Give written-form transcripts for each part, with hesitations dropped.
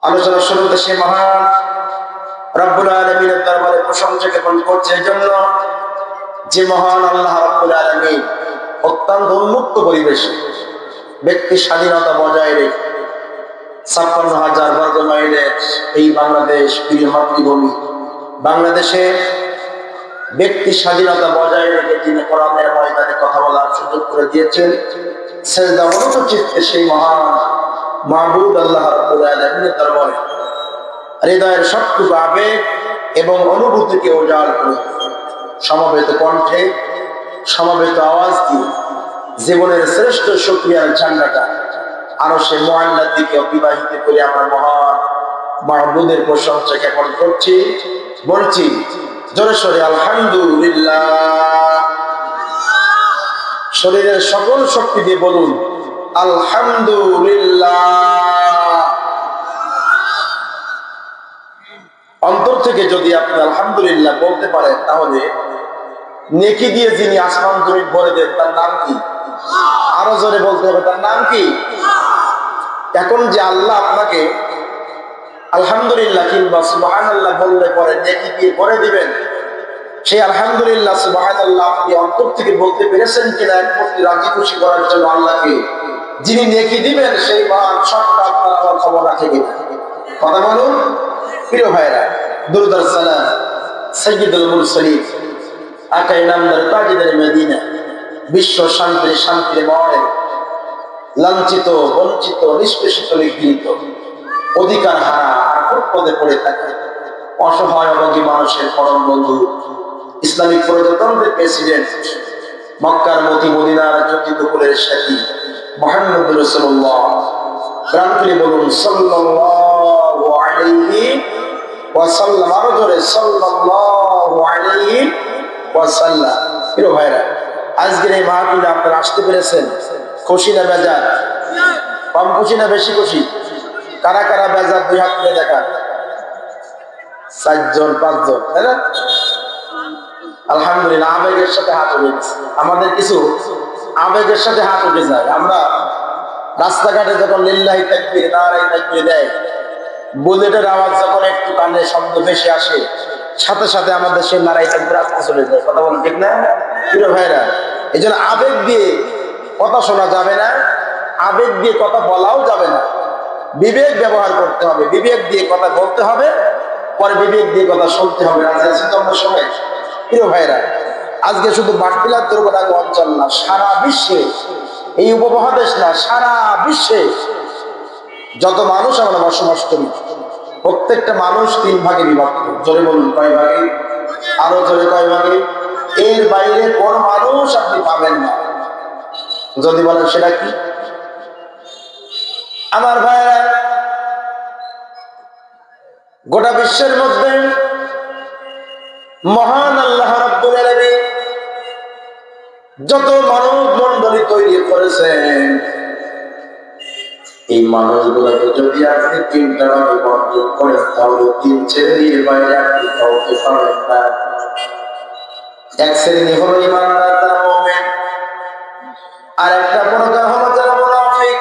আলোচনা শুরুতে সে মহান রব্বুল আলামিনের দরবারে প্রশংসা জ্ঞাপন করছে এজন্য যে মহান আল্লাহ রব্বুল আলামিন অত্যন্ত উন্মুক্ত পরিবেশে ব্যক্তি স্বাধীনতা বজায় রেখে ৫৬,০০০ বর্গ মাইলের এই বাংলাদেশ প্রিয় মাতৃভূমি বাংলাদেশে ব্যক্তি স্বাধীনতা বজায় রেখে তিনি কোরআনের ময়দানে কথা বলার সুযোগ করে দিয়েছেন। সেজদা অনত চিত্তে সেই মহান মাবুদ আল্লাহ রাব্বুল আলামিনের দরবারে হৃদয়ের সবটুকু আবেগ এবং অনুভূতিকে উজাড় করে সমবেত কণ্ঠে সমবেত আওয়াজ দিয়ে জীবনের শ্রেষ্ঠ শুকরিয়ার ঝান্ডাটা আরো সে মুআল্লার দিকে অতিবাহিত করে আমরা মহান মাবুদের প্রশংসা জ্ঞাপন করছি, বলছি জোরে সোরে আলহামদুলিল্লাহ। শরীরের সকল শক্তি দিয়ে বলুন আলহামদুলিল্লাহ। অন্তর থেকে যদি আপনি আলহামদুলিল্লাহ বলতে পারেন তাহলে নেকি দিয়ে যিনি আসমান জমিন ভরে দেন তার নাম কি? আরো জোরে বলতে হবে, তার নাম কি? এখন যে আল্লাহ আপনাকে আলহামদুলিল্লাহ কিংবা সুবহানাল্লাহ বললে পরে নেকি দিয়ে ভরে দিবেন, সেই আলহামদুলিল্লাহ সুবহানাল্লাহ আপনি অন্তর থেকে বলতে পেরেছেন কিনা একমাত্র রাজি খুশি করার জন্য আল্লাহকে যিনি নেকি দিবেন সেই মহান সত্তা আপনার আমার খবর রাখে কিনা? কথা বলুন প্রিয় ভাইরা। দুরূদ আর সালাম সাইয়্যিদুল মুরসালিন আকা ইনামদার তাজিদার মদিনা বিশ্ব শান্তির ময় লাঞ্ছিত বঞ্চিত নিষ্পেষিত নিগৃহীত অধিকার হারা আর পদে পড়ে থাকে অসহায় অভাগী মানুষের পরম বন্ধু ইসলামিক প্রজাতন্ত্রের প্রেসিডেন্ট মক্কার মতি মদিনার জ্যোতিপুরের সাথী মুহাম্মদুর রাসূলুল্লাহ প্রাণ খুলে বলুন সাল্লাল্লাহু আলাইহি ওয়াসাল্লাম। আরো জোরে সাল্লাল্লাহু আলাইহি ওয়াসাল্লাম। প্রিয় ভাইরা, আজকের এই মাহফিলে আপনারা আসতে পেরেছেন, খুশি না বেজার? কম খুশি না বেশি খুশি? কারা কারা বেজার দুই হাত তুলে দেখান। ৪ জন ৫ জন, তাই না? আলহামদুলিল্লাহ আবেগের সাথে হাত উঠে গেছে। আমাদের কিছু আবেগের সাথে হাত উঠে যায়। আমরা রাস্তাঘাটে যখন লিল্লাহি তাকবীর নারায়ে তাকবীর দেয়, বুলেটের আওয়াজ যখন একটু কানে শব্দ ভেসে আসে, সাথে সাথে আমাদের সেই নারায়ে তাকবীর আসতে চলে যায়। কথা বলেন ঠিক না প্রিয় ভাইরা? এই জন্য আবেগ দিয়ে কথা শোনা যাবে না, আবেগ দিয়ে কথা বলাও যাবে না। বিবেক ব্যবহার করতে হবে, বিবেক দিয়ে কথা বলতে হবে, পরে বিবেক দিয়ে কথা শুনতে হবে। রাজি আছি তো আমরা সবাই? প্রিয় ভাইরা, আজকে শুধু বাটবিলার দুর্গরাগ অঞ্চল না, সারা বিশ্বে, এই উপমহাদেশ না, সারা বিশ্বে যত মানুষ আমরা বসবাস করি, প্রত্যেকটা মানুষ 3 ভাগে বিভক্ত। জোরে বলুন কয় ভাগে? আরো জোরে কয় ভাগে? এর বাইরে কোন মানুষ আপনি পাবেন না। যদি বলেন সেটা কি? আমার ভাইরা, গোটা বিশ্বের মধ্যে মহান আল্লাহ রাব্বুল আলামিন যত মানব মণ্ডলী তৈরি করেছেন, এই মানুষগুলোকে যদি আপনি 3টা ভাগে বন্টন করেন তাহলে 3 শ্রেণীর বাইরে আপনি কাউকে পাবেন না। এক শ্রেণী হলো ঈমানদার, যারা মুমিন, আর একটা প্রকার হলো যারা মুনাফিক,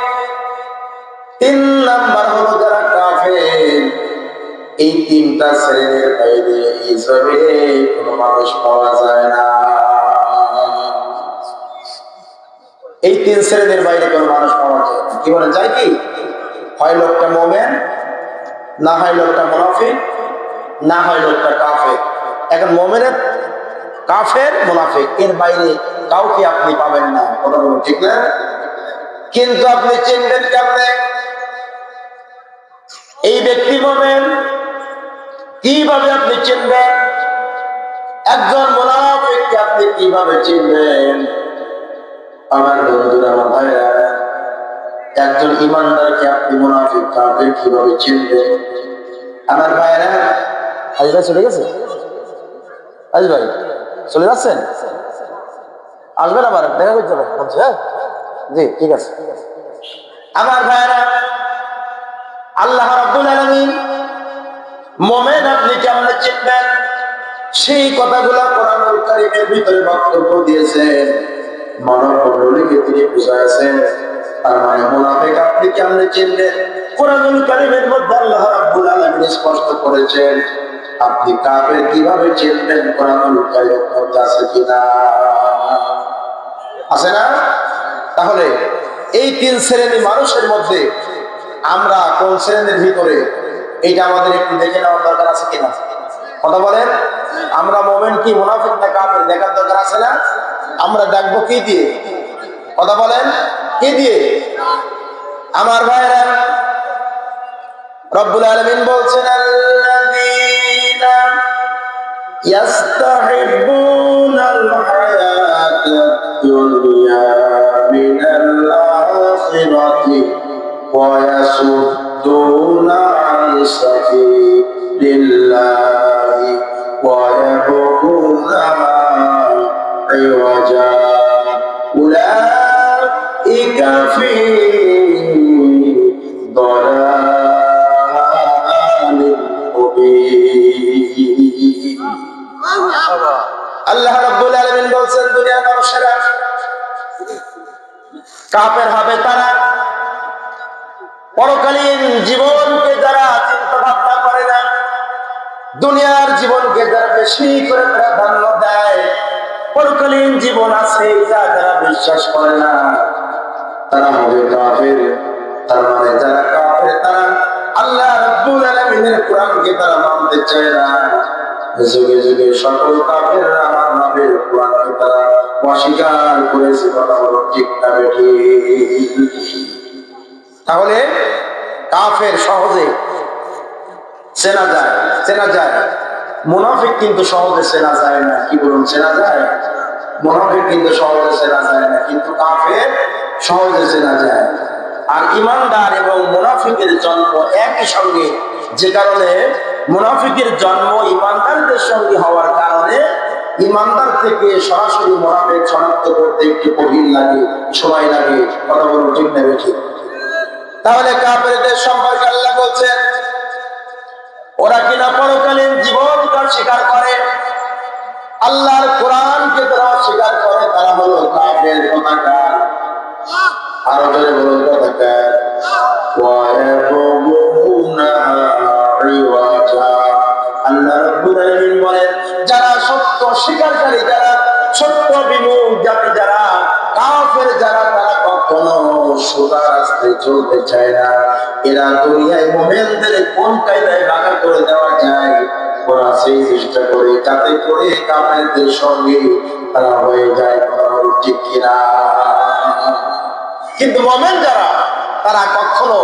3 নাম্বার হলো যারা কাফের। এই 3টা শ্রেণীর বাইরে এই জমিনে কোনো মানুষ পাওয়া যায় না। এই 3 শ্রেণীর বাইরে কোনো মানুষ পাওয়া যায় না। কি বলে যায়? কি হয় লোকটা মুমিন, না হয় লোকটা মুনাফিক, না হয় লোকটা কাফের। এখন মুমিনের, কাফের, মুনাফিক, এর বাইরে কাউকে আপনি পাবেন না। কথা বলুন ঠিক না? কিন্তু আপনি চিনবেন কেমনে এই ব্যক্তি মুমিন? কিভাবে আপনি চিনবেন? একজন মুনাফিককে আপনি কিভাবে চিনবেন? আমার বন্ধুরা, আমার ভাইরা, একজন ইমানদারকে আপনি মুনাফিক কাফের কিভাবে চিনবেন? আমার ভাইরা, আজ ভাই চলে গেছে? আজ ভাই চলে যাচ্ছেন? আসবেন আবার দেখা করতে যাবেন? হ্যাঁ জি ঠিক আছে। আমার ভাইরা, আল্লাহ রাব্বুল আলামিন মুমিন আপনি কেমনে চিনবেন সেই কথাগুলো কোরআনুল কারীমের ভিতরে বক্তব্য দিয়েছেন, মানব মণ্ডলীকে তিনি বুঝাইছেন। তার মানে মুনাফিক আপনি কেমনে চিনবেন? কোরআনুল কারীমের মধ্যে আল্লাহ আপনি স্পষ্ট করেছেন। আপনি কাফের কিভাবে চিনবেন? কোরআনুল কারীমের মধ্যে আছে কিনা? আছে না? তাহলে এই তিন শ্রেণীর মানুষের মধ্যে আমরা কোন শ্রেণীর ভিতরে, এটা আমাদের একটু দেখে নেওয়ার দরকার আছে কিনা? কথা বলেন। আমরা মুমিন কি মুনাফিক না কাফের দেখার দরকার আছে না? আমরা দেখবো কি দিয়ে? কথা বলেন, কি দিয়ে? আমার ভাইরা, রব্বুল আলামিন বলছেন, আল্লাযীনা ইয়াস্তাহিব্বুনাল হায়াতাদ দুনিয়া মিনাল আখিরাতি ওয়া ইয়াসুদ্দুনা আন সাবিলিল্লাহি ওয়া ইয়াবগুনাহা ইওয়াজা উলাইকা ফি আল্লাহ রাব্বুল আলামিন বলছেন, দুনিয়ার মানুষেরা কাফের হবে তারা পরকালীন জীবনকে যারা চিন্তা ভাবনা করে না, দুনিয়ার জীবনকে যারা বেশি করে প্রাধান্য দেয়, পরকালীন জীবন আছে যারা বিশ্বাস করে না, তারা হবে কাফের। তার মানে যারা কাফের তারা আল্লাহ রাব্বুল আলামিনের কোরআনকে তারা মানতে চায় না। যুগে যুগে সকল কাফেররা আমার নবীর কোরআনকে তারা অস্বীকার করেছে। কথা বলো ঠিক না বেঠিক? তাহলে কাফের সহজে চেনা যায়, চেনা যায়। মুনাফিক কিন্তু সহজে চেনা যায় না। কি বলুন, চেনা যায়? মুনাফিক কিন্তু সহজে চেনা যায় না, কিন্তু কাফের সহজে চেনা যায়। আর ইমানদার এবং মুনাফিকের জন্ম একই সঙ্গে, যে কারণে মুনাফিকের জন্ম ইমানদারদের সঙ্গে হওয়ার কারণে ইমানদার থেকে সরাসরি মুনাফিক শনাক্ত করতে একটু কঠিন লাগে, সময় লাগে। কথা বলুন ঠিক না বেঠিক? তাহলে কাফেরদের সম্পর্কে আল্লাহ বলছেন, ওরা কিনা পরকালীন জীবনকে স্বীকার করে, আল্লাহর কোরআনকে তারা স্বীকার করে, তারা হলো কাফের কোথাকার। আরো জোরে বলুন কোথাকার? আল্লাহ রাব্বুল আলামিন বলেন, যারা সত্য স্বীকারকারী, যারা সত্য বিমুখ জাতি, যারা কাফের, যারা তারা কখনো সোজা রাস্তায় চলতে চায় না। এরা দুনিয়ায় মুমিনদের কোন কায়দায় বাঁকা করে দেওয়া যায় ওরা সেই চেষ্টা করে, যাতে করে কাফেরদের সঙ্গে তারা হয়ে যায়। কথা বলুন ঠিক কিনা? কিন্তু মুমিন যারা, তারা কখনো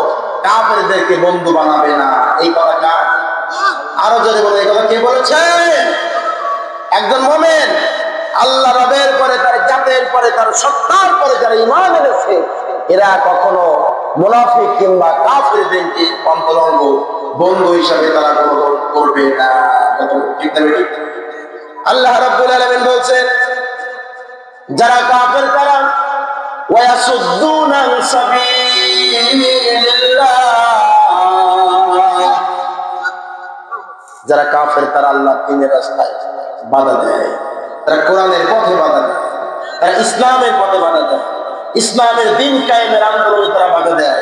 কাফেরদেরকে বন্ধু বানাবে না। এই কথা আরো জোরে বলে, এই কথা কে বলেছেন? একজন মুমিন আল্লাহ রবের পরে, তার জাতের পরে, তার সত্তার পরে যারা ঈমান এনেছে, এরা কখনো মুনাফিক কিংবা কাফেরদেরকে অন্তরঙ্গ বন্ধু হিসাবে তারা গ্রহণ করবে না। আল্লাহ রাব্বুল আলামিন বলছেন, যারা কাফের তারা ওয়াসুদ্দুনা আন সাবিলিল্লাহ, যারা কাফের তারা আল্লাহর দ্বীনের রাস্তায় বাধা দেয়, তারা কোরআনের পথে বাধা দেয়, তারা ইসলামের পথে বাধা দেয়, ইসলামের দ্বীন কায়েমের আন্দোলনে তারা বাধা দেয়।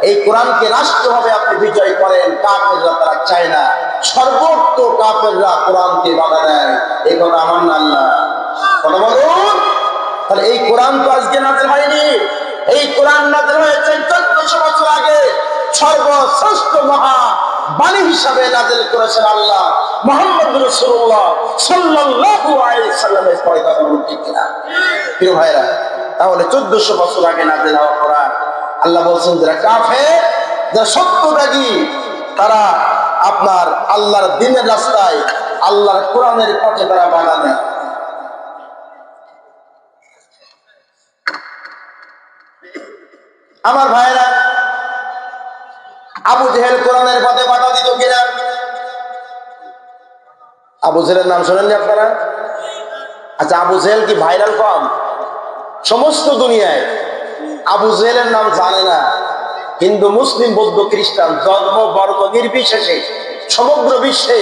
এই কোরআনকে রাষ্ট্রভাবে আপনি বিজয় করেন, কাফেররা তারা চায় না। সর্বত্র কাফেররা কোরআনকে বাধা দেয়। এই কথা আমার না আল্লাহ? কথা বলুন। তাহলে এই কোরআন তো আজকে নাযিল হয়নি, এই কোরআন নাযিল হয়েছে 1400 বছর আগে। সর্বশ্রেষ্ঠ মহা বাণী হিসাবে নাযিল করেছেন আল্লাহ মুহাম্মদ রাসূলুল্লাহ সাল্লাল্লাহু আলাইহি সাল্লামের পরে। কথা বলুন ঠিক কিনা প্রিয় ভাইরা? তাহলে 1400 বছর আগে নাযিল হওয়া কোরআন, আল্লাহ বলছেন যারা কাফের, যারা সত্যত্যাগী, তারা আপনার আল্লাহর দ্বীনের রাস্তায়, আল্লাহর কোরআনের পথে তারা বাধা দেয়। আমার ভাইরা, আবু জেহেল কোরআনের পথে বাধা দিত কিনা? আবু জেহেলের নাম শোনেননি আপনারা? আচ্ছা, আবু জেহেল কি ভাইরাল কম? সমস্ত দুনিয়ায় আবু জেহেলের নাম জানে না। হিন্দু, মুসলিম, বৌদ্ধ, খ্রিস্টান, ধর্ম বর্গ নির্বিশেষে সমগ্র বিশ্বে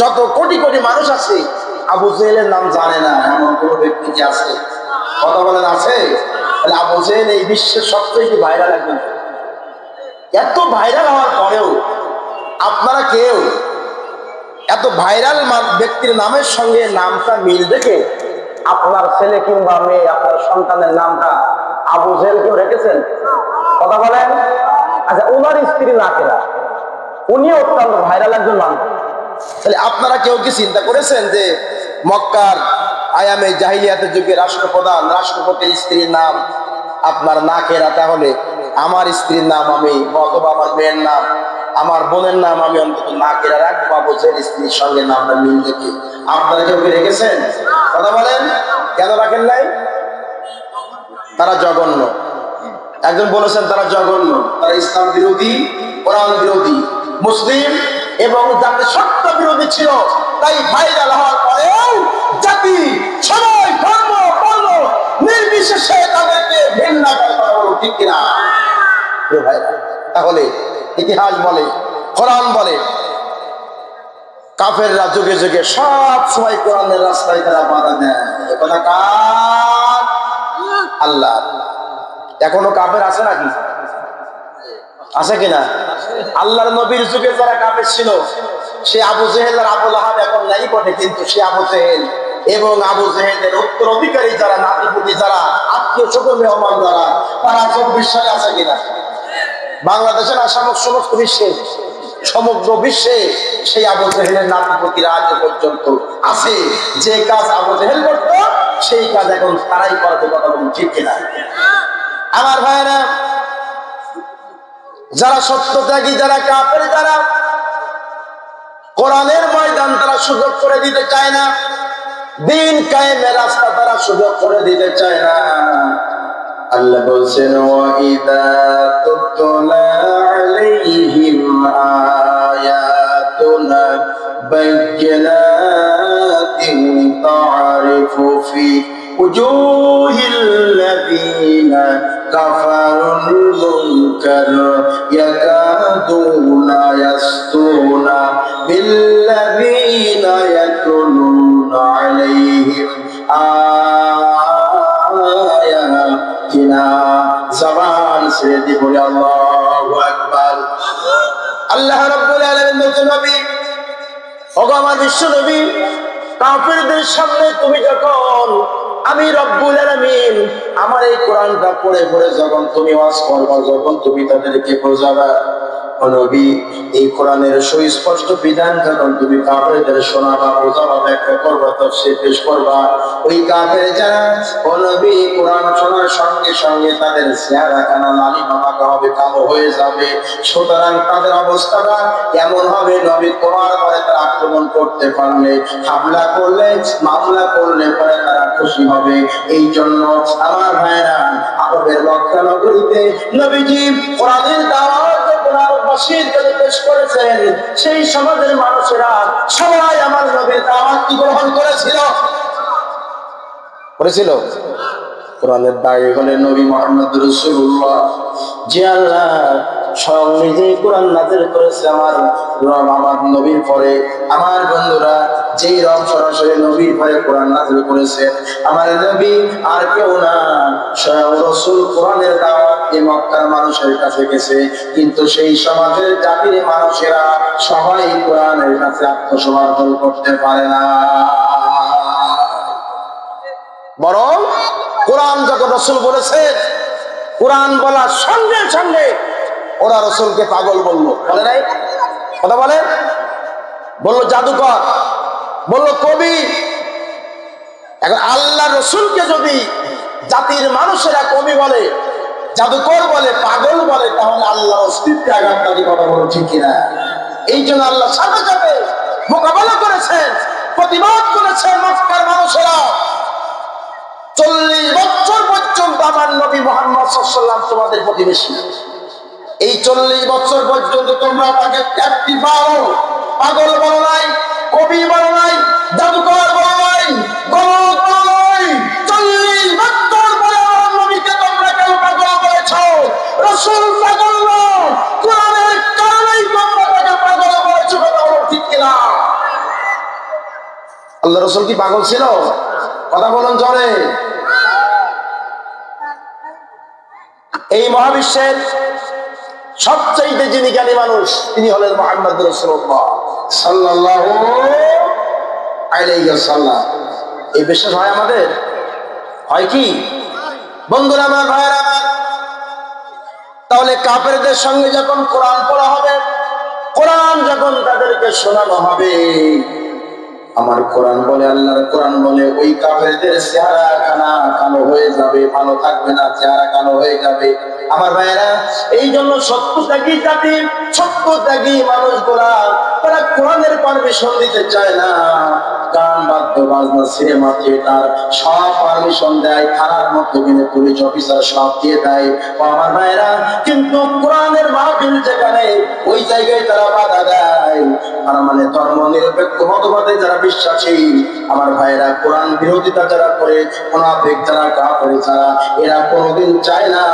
যত কোটি কোটি মানুষ আছে, আবু জেহেলের নাম জানে না এমন কোন ব্যক্তি কি আছে? কথা বলেন, আছে? তাহলে আবু জেহেল এই বিশ্বের সবচেয়ে ভাইরাল একজন। এত ভাইরাল হওয়ার পরেও আপনারা কেউ এত ভাইরাল ব্যক্তির নামের সঙ্গে নামটা মিল দেখে আপনার ছেলে কিংবা মেয়ে, আপনার সন্তানের নামটা আবু জেহেল কেউ রেখেছেন? কথা বলেন। আচ্ছা, ওনার স্ত্রী নাকেরা, উনি অত্যন্ত ভাইরাল একজন মানুষ। তাহলে আপনারা কেউ কি চিন্তা করেছেন যে মক্কার আয়ামে জাহিলিয়াতের যুগে রাষ্ট্রপ্রধান, রাষ্ট্রপতির স্ত্রীর নাম আপনার নাকেরা, তাহলে আমার স্ত্রীর নাম আমি, অথবা আমার মেয়ের নাম, আমার বোনের নাম আমি অন্তত নাকেরা রাখবো আবু জেহেল স্ত্রীর সঙ্গে নামটা মিল দেখে? আপনারা কেউ কি রেখেছেন? কথা বলেন, কেন রাখেন নাই? তারা জঘন্য। একজন বলেছেন তারা জঘন্য, তারা ইসলাম বিরোধী, কোরআন বিরোধী, মুসলিম এবং জাতির সত্য বিরোধী ছিল। তাই ভাইরাল হওয়ার পরেও জাতি, সবাই, ধর্ম, বর্ণ নির্বিশেষে তাদেরকে ঘৃণা করে কথা বলো, ঠিক কিনা? তাহলে ইতিহাস বলে, কোরআন বলে, কাফেররা যুগে যুগে সব সময় কোরআনের রাস্তায় তারা বাধা দেয়। কথা কার? আল্লাহ। এখনো কাফের আছে নাকি? আছে কিনা? আল্লাহর নবীর যুগে যারা কাফের ছিল, সে আবু জেহেল আর আবু লাহাব এখন নাই বটে, কিন্তু সে আবু জেহেল এবং আবু জেহেলের উত্তরাধিকারী যারা, নাতিপুতি যারা, আত্মীয় ছোট মেহমান যারা, তারা 24 সালে আছে কিনা? বাংলাদেশে না, সমস্ত বিশ্বে, সমগ্র বিশ্বে সেই আবু জেহেলের নাতিপুতিরা আজ পর্যন্ত আছে। যে কাজ আবু জেহেল করত, সেই কাজ এখন তারাই করাতে, কথা বলুন, ঠিক কিনা? আমার ভাইরা, যারা সত্যত্যাগী, যারা কাফের, যারা কোরআনের ময়দান তারা সুযোগ করে দিতে চায় না, দিন কায়েমের রাস্তা তারা সুযোগ করে দিতে চায় না। আল্লাহ বলছেন, ওয়াইদা তুতলা আলাইহিম আয়াতুনা বায়্যিনাতিন তা'রিফু ফি উজুহিল লাযীনা কাফারুল মুনকার ইয়াকাদুনা ইয়াসতুনা বিল্লাযীনা ইয়াতুলুনা আলাইহিম আয়াতিনা। জবান ছেড়ে দিয়ে বলে আল্লাহু আকবার। আল্লাহ রাব্বুল আলামিন বলেন, নবী, ওগো আমার বিশ্ব নবী, কাফেরদের সামনে তুমি যখন, আমি রব্বুল আলামিন আমার এই কোরআনটা পড়ে পড়ে যখন তুমি ওয়াজ করবা, যখন তুমি তাদেরকে বোঝাবা, ও নবী, এই কোরআনের সুস্পষ্ট বিধান যখন তুমি কাফেরদের শোনাবা, বোঝাবা, ব্যাখ্যা করবা, তাফসীর পেশ করবা, ওই কাফের যারা, ও নবী, কোরআন শোনার সঙ্গে সঙ্গে তাদের চেহারা কানা লালি মামাকা হবে, কালো হয়ে যাবে। সুতরাং তাদের অবস্থাটা কেমন হবে? নবী, তোমার পরে তারা আক্রমণ করতে পারলে, হামলা করলে, মামলা করলে পরে তারা খুশি হবে। এই জন্য আমার ভাইরা, আরবের মক্কা নগরীতে নবীজি কোরআনের দাওয়াত পেশ করেছেন, সেই সমাজের মানুষেরা সবাই আমার নবীর দাওয়াত কি গ্রহণ করেছিল? কোরআনের দায়ী হলেন নবী মুহাম্মদ রাসূলুল্লাহ। যে আল্লাহ স্বয়ং নিজেই কোরআন নাযিল করেছে আমার রব, আমার নবীর পরে। আমার বন্ধুরা, যেই রব সরাসরি নবীর পরে কোরআন নাযিল করেছে, আমার নবী আর কেউ না, স্বয়ং রাসূল কোরআনের দাওয়াত দিয়ে মক্কার মানুষের কাছে গেছে। কিন্তু সেই সমাজের জাতির মানুষেরা সবাই কোরআনের কাছে আত্মসমর্পণ করতে পারে না। বরং কোরআন যখন রাসূল বলেছে, কোরআন বলার সঙ্গে সঙ্গে ওরা রাসূলকে পাগল বলল, বলে নাই? কথা বলে, বলল জাদুকর, বলল কবি। এখন আল্লাহ রাসূলকে যদি জাতির মানুষেরা কবি বলে, জাদুকর বলে, পাগল বলে, তাহলে আল্লাহ অস্তিত্বে আঘাতকারী, কথা বলো, ঠিক কিনা? এই জন্য আল্লাহ সাথে সাথে মোকাবেলা করেছেন, প্রতিবাদ করেছেন মক্কার মানুষেরা। 40 বছর পর্যন্ত আমার নবী মুহাম্মদ সাল্লাল্লাহু আলাইহি ওয়াসাল্লাম তোমাদের প্রতিবেশী। এই 40 বছর পর্যন্ত তোমরা তাকে ক্যাপ্টি পাও, পাগল বলো নাই, কবি বলো নাই, জাদুকর বলো নাই, গলদ বলো নাই। 40 বছর পরে আমার নবীকে তোমরা কেন পাগল বলেছো? রাসূল পাগল না, কোরআনের কারণেই তোমরা তাকে পাগল বলেছো, কথা বলো, ঠিক কিনা? আল্লাহ রাসূল কি পাগল ছিল? কথা বলুন জোরে। এই মহাবিশ্বের সবচাইতে যিনি জ্ঞানী মানুষ তিনি হলেন মুহাম্মদ রাসূলুল্লাহ সাল্লাল্লাহু আলাইহি ওয়াসাল্লাম। এই বিশ্বাস হয় আমাদের? হয় কি বন্ধুরা আমার, ভাইরা আমার? তাহলে কাফেরদের সঙ্গে যখন কোরআন পড়া হবে, কোরআন যখন তাদেরকে শোনানো হবে, আমার কোরআন বলে, আল্লাহর কোরআন বলে, ওই কাফেরদের চেহারা কানা কালো হয়ে যাবে, ভালো থাকবে না, চেহারা কালো হয়ে যাবে। আমার ভাইয়েরা, এই জন্য সত্যত্যাগী জাতি, সত্যত্যাগী মানুষগুলা তারা কোরআনের পারমিশন দিতে চায় না। গান, বাদ্য বাজনা, সিনেমা, থিয়েটার সব পারমিশন দেয়, থানার মধ্যে গেলে পুলিশ অফিসার সব দিয়ে দেয়। ও আমার ভাইয়েরা, কিন্তু কোরআনের মাহফিল যেখানে, ওই জায়গায় তারা বাধা দেয়। আর মানে ধর্ম নিরপেক্ষ মতবাদে যারা বিশ্বাসী, আমার ভাইয়েরা, কোরআন বিরোধিতা যারা করে, মুনাফিক যারা, কাফের যারা, এরা কোনোদিন চায় না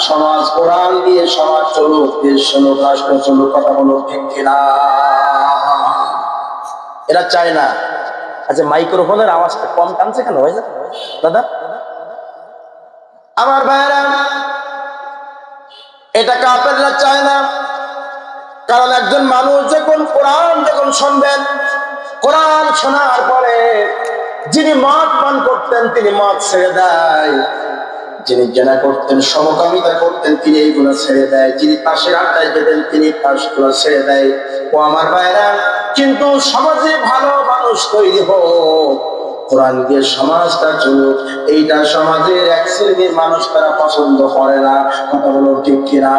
সমাজ কোরআন দিয়ে সমাজ চলুক, দেশ চলুক, রাষ্ট্র চলুক। কথা বলো ঠিক কিনা? এরা চায় না। আচ্ছা, মাইক্রোফোনের আওয়াজটা কম টানছে কেন ভাই দাদা? আমার ভাইয়েরা, এটা কাফেররা চায় না। কারণ একজন মানুষ যখন কোরআন শুনবেন, কোরআন শোনার পরে যিনি মদ পান করতেন তিনি মদ ছেড়ে দেয়, যিনি জেনা করতেন, সমকামিতা করতেন, তিনি এইগুলো ছেড়ে দেয়, যিনি তাসের আড্ডায় যেতেন তিনি তাসগুলো ছেড়ে দেয়। ও আমার ভাইরা, কিন্তু সমাজে ভালো মানুষ তৈরি হোক, কোরআন দিয়ে সমাজটা চলুক, এইটা সমাজের এক শ্রেণীর মানুষ তারা পছন্দ করে না। কথা বলো ঠিক কিনা?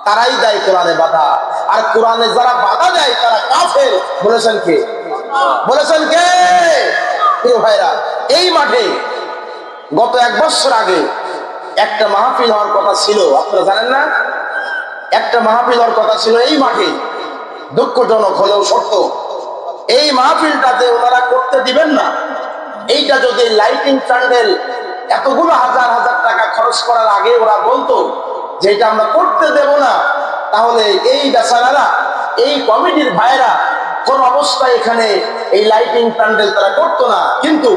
তারাই দেয় কোরআনে বাধা। আর কোরআনে যারা বাধা দেয় তারা কাফের। বলেছেন কে? বলেছেন কে? প্রিয় ভাইরা, এই মাঠে গত 1 বছর আগে একটা মাহফিল হওয়ার কথা ছিল, আপনারা জানেন না? একটা মাহফিল হওয়ার কথা ছিল এই মাঠে। দুঃখজনক হলেও সত্য, এই মাহফিলটাতে ওনারা করতে দিবেন না। এইটা যদি লাইটিং প্যান্ডেল এতগুলো হাজার হাজার টাকা খরচ করার আগে ওরা বলতো যে এটা আমরা করতে দেব না, তাহলে এই বেচারারা, এই কমিটির ভাইরা কোন অবস্থায় এখানে এই লাইটিং প্যান্ডেল তারা করতো না। কিন্তু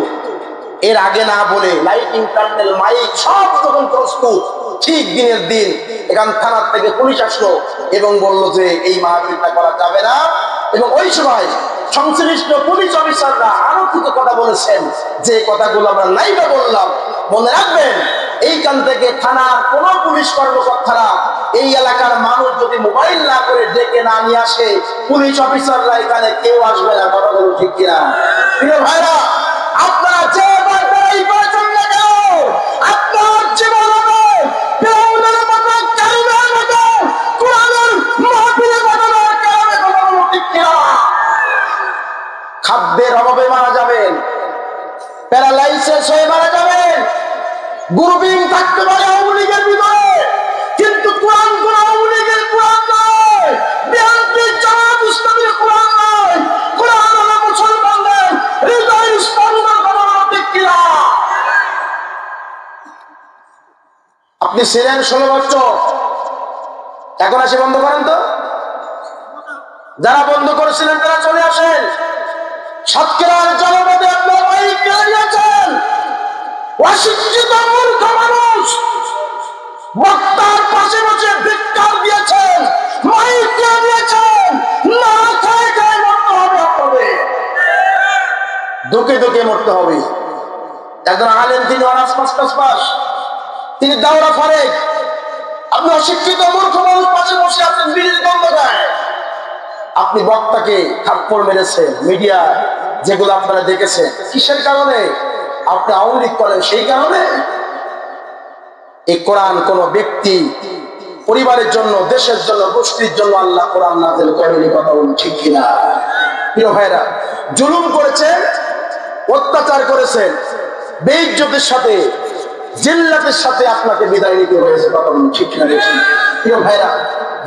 এর আগে না বলে লাইটিং প্যান্ডেল, মাইক সব যখন প্রস্তুত, ঠিক দিনের দিন এখান থানার থেকে পুলিশ আসলো এবং বলল যে এই মাহফিলটা করা যাবে না। এবং ওই সময় সংশ্লিষ্ট পুলিশ অফিসাররা আরো কিছু কথা বলেছেন, যে কথাগুলো আমরা নাইবা বললাম। মনে রাখবেন, এইখান থেকে থানার কোন পুলিশ কর্মকর্তারা এই এলাকার মানুষ যদি মোবাইল না করে ডেকে না নিয়ে আসে, পুলিশ অফিসাররা এখানে কেউ আসবে না। কথা বলুন ঠিক কিনা? প্রিয় ভাইরা, আপনারা যে বার্তাই করেছেন না কেন, আপনার জীবন হবে ফিরআউনের মতো, কারুনের মতো, কোরআনের মাহফিলে ঘটনার কারণে। কথা বলুন ঠিক কিনা? খাদ্যের অভাবে মারা যাবেন, প্যারালাইসিস হয়ে মারা যাবেন, গ্রুপিং থাকতে পারে আওয়ামী লীগের ভিতরে, কিন্তু কোরআন কোন আওয়ামী লীগের কোরআন নয়, বিএনপি জামাত ইসলামীর কোরআন নয়। কোরআন হলো মুসলমানদের হৃদয় স্পন্দন। ঠিক কিনা? আপনি ছিলেন 16 বছর, এখন আসে বন্ধ করেন তো। যারা বন্ধ করেছিলেন তারা চলে আসেন। সাতক্ষীরার জনপদে আপনার মাইক কেড়ে নিয়েছেন। অশিক্ষিত মূর্খ মানুষ বক্তার পাশে বসে ধিক্কার দিয়েছেন, মাইক কেড়ে নিয়েছেন। না খায় খায় মরতে হবে আপনাদের, দুঃখে দুঃখে মরতে হবে। একজন আলেম, তিনি অনার্স মাস্টার্স পাস, তিনি দাওরা ফারেক। আপনি অশিক্ষিত মূর্খ মানুষ পাশে বসে আছেন, বিড়ির গন্ধ দেয়। আপনি বক্তাকে থাপ্পড় মেরেছেন। মিডিয়া যেগুলো আপনারা দেখেছেন, কিসের কারণে? আপনি আওয়ামী লীগ করেন সেই কারণে। এই কোরআন কোন ব্যক্তি পরিবারের জন্য, দেশের জন্য, গোষ্ঠীর জন্য আল্লাহ কোরআন নাযিল করেনি। কথা বলুন ঠিক কিনা? প্রিয় ভাইরা, জুলুম করেছেন, অত্যাচার করেছেন, বেইজ্জতের সাথে, জিল্লাতের সাথে আপনাকে বিদায় নিতে হয়েছে। কথা বলুন ঠিক কিনা? প্রিয় ভাইরা,